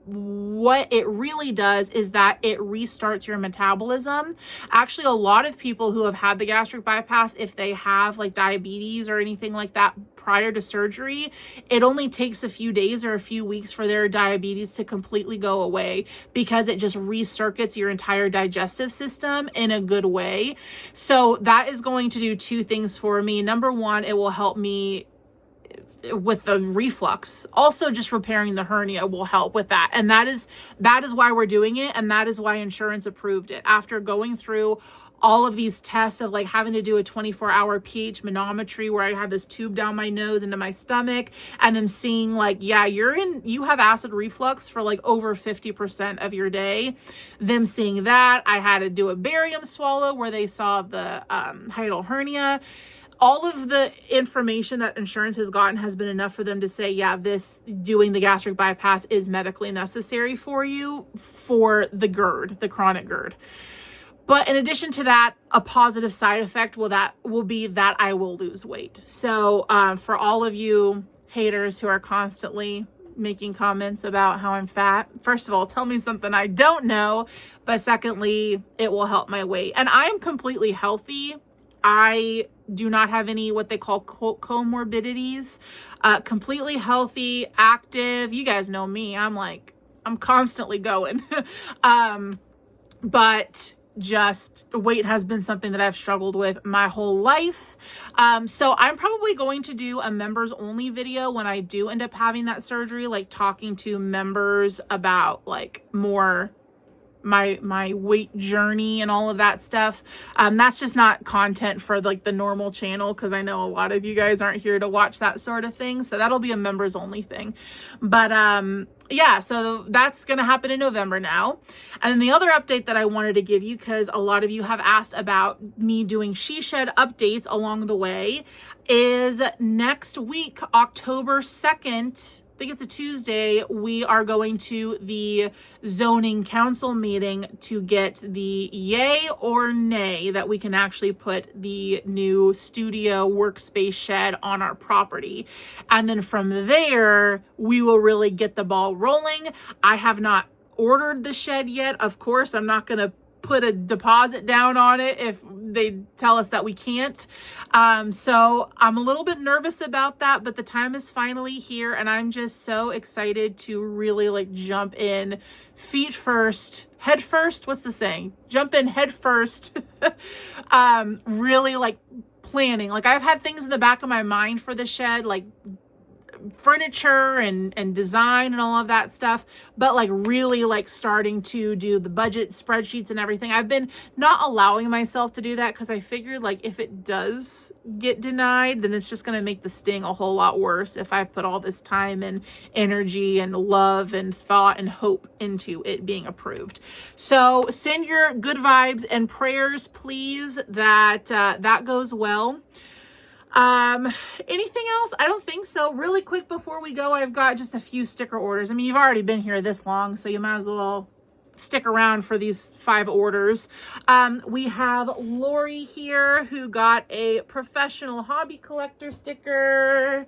what it really does is that it restarts your metabolism. Actually, a lot of people who have had the gastric bypass, if they have like diabetes or anything like that prior to surgery, it only takes a few days or a few weeks for their diabetes to completely go away, because it just recircuits your entire digestive system in a good way. So that is going to do two things for me. Number one, it will help me with the reflux. Also, just repairing the hernia will help with that. And that is why we're doing it. And that is why insurance approved it. After going through all of these tests of like having to do a 24-hour pH manometry where I had this tube down my nose into my stomach, and them seeing like, yeah, you have acid reflux for like over 50% of your day. Them seeing that, I had to do a barium swallow where they saw the hiatal hernia. All of the information that insurance has gotten has been enough for them to say, yeah, doing the gastric bypass is medically necessary for you for the GERD, the chronic GERD. But in addition to that, a positive side effect will be that I will lose weight. So for all of you haters who are constantly making comments about how I'm fat, first of all, tell me something I don't know. But secondly, it will help my weight. And I am completely healthy. I do not have any what they call comorbidities. Completely healthy, active. You guys know me. I'm constantly going. But just weight has been something that I've struggled with my whole life. So I'm probably going to do a members only video when I do end up having that surgery, like talking to members about like more my weight journey and all of that stuff. That's just not content for like the normal channel, because I know a lot of you guys aren't here to watch that sort of thing. So that'll be a members only thing. But yeah, so that's going to happen in November now. And then the other update that I wanted to give you, because a lot of you have asked about me doing She Shed updates along the way, is next week, October 2nd, I think it's a Tuesday, we are going to the zoning council meeting to get the yay or nay that we can actually put the new studio workspace shed on our property. And then from there, we will really get the ball rolling. I have not ordered the shed yet. Of course, I'm not going to put a deposit down on it if they tell us that we can't. So I'm a little bit nervous about that, but the time is finally here and I'm just so excited to really like jump in feet first, head first. What's the saying? Jump in head first. Really like planning. Like I've had things in the back of my mind for the shed, like furniture and design and all of that stuff, but like really like starting to do the budget spreadsheets and everything. I've been not allowing myself to do that because I figured like if it does get denied, then it's just going to make the sting a whole lot worse if I've put all this time and energy and love and thought and hope into it being approved. So send your good vibes and prayers, please, that that goes well. Anything else? I don't think so. Really quick before we go, I've got just a few sticker orders. I mean, you've already been here this long, so you might as well stick around for these 5 orders. We have Lori here who got a professional hobby collector sticker.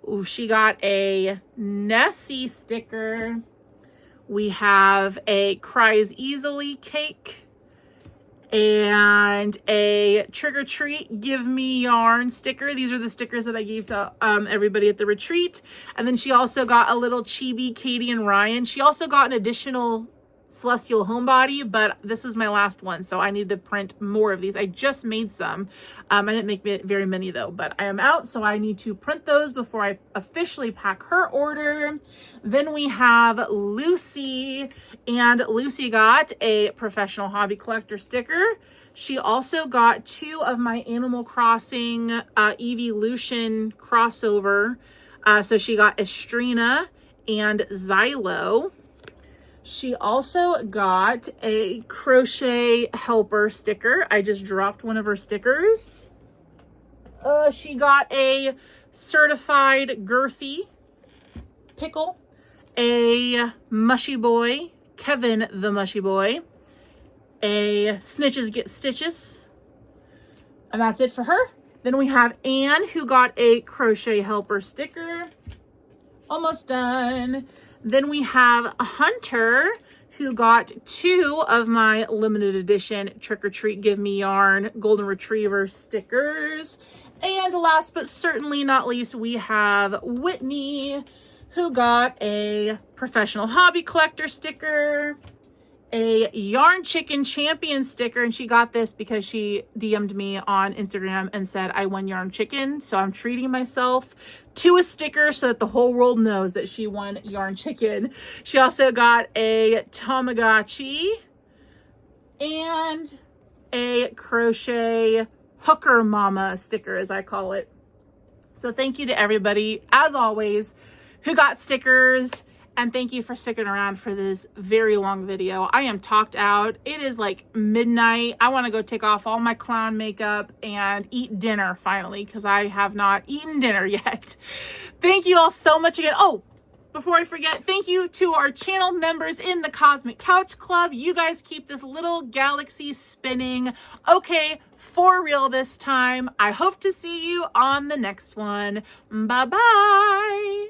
Ooh, she got a Nessie sticker. We have a Cries Easily cake and a Trick or Treat Give Me Yarn sticker. These are the stickers that I gave to everybody at the retreat. And then she also got a little chibi Katie and Ryan. She also got an additional Celestial Homebody, but this is my last one, so I need to print more of these. I just made some. I didn't make very many though, but I am out, so I need to print those before I officially pack her order. Then we have Lucy, and Lucy got a professional hobby collector sticker. She also got 2 of my Animal Crossing Evolution crossover. So she got Estrina and Xylo. She also got a Crochet Helper sticker. I just dropped one of her stickers. She got a Certified Girthy Pickle, a Mushy Boy, Kevin the Mushy Boy, a Snitches Get Stitches, and that's it for her. Then we have Anne who got a Crochet Helper sticker. Almost done. Then we have Hunter who got 2 of my limited edition Trick or Treat Give Me Yarn Golden Retriever stickers. And last but certainly not least, we have Whitney who got a professional hobby collector sticker, a Yarn Chicken Champion sticker, and she got this because she DM'd me on Instagram and said I won Yarn Chicken, so I'm treating myself to a sticker so that the whole world knows that she won Yarn Chicken. She also got a Tamagotchi and a Crochet Hooker Mama sticker, as I call it. So thank you to everybody, as always, who got stickers. And thank you for sticking around for this very long video. I am talked out. It is like midnight. I want to go take off all my clown makeup and eat dinner finally, because I have not eaten dinner yet. Thank you all so much again. Oh, before I forget, thank you to our channel members in the Cosmic Couch Club. You guys keep this little galaxy spinning. Okay, for real this time. I hope to see you on the next one. Bye-bye.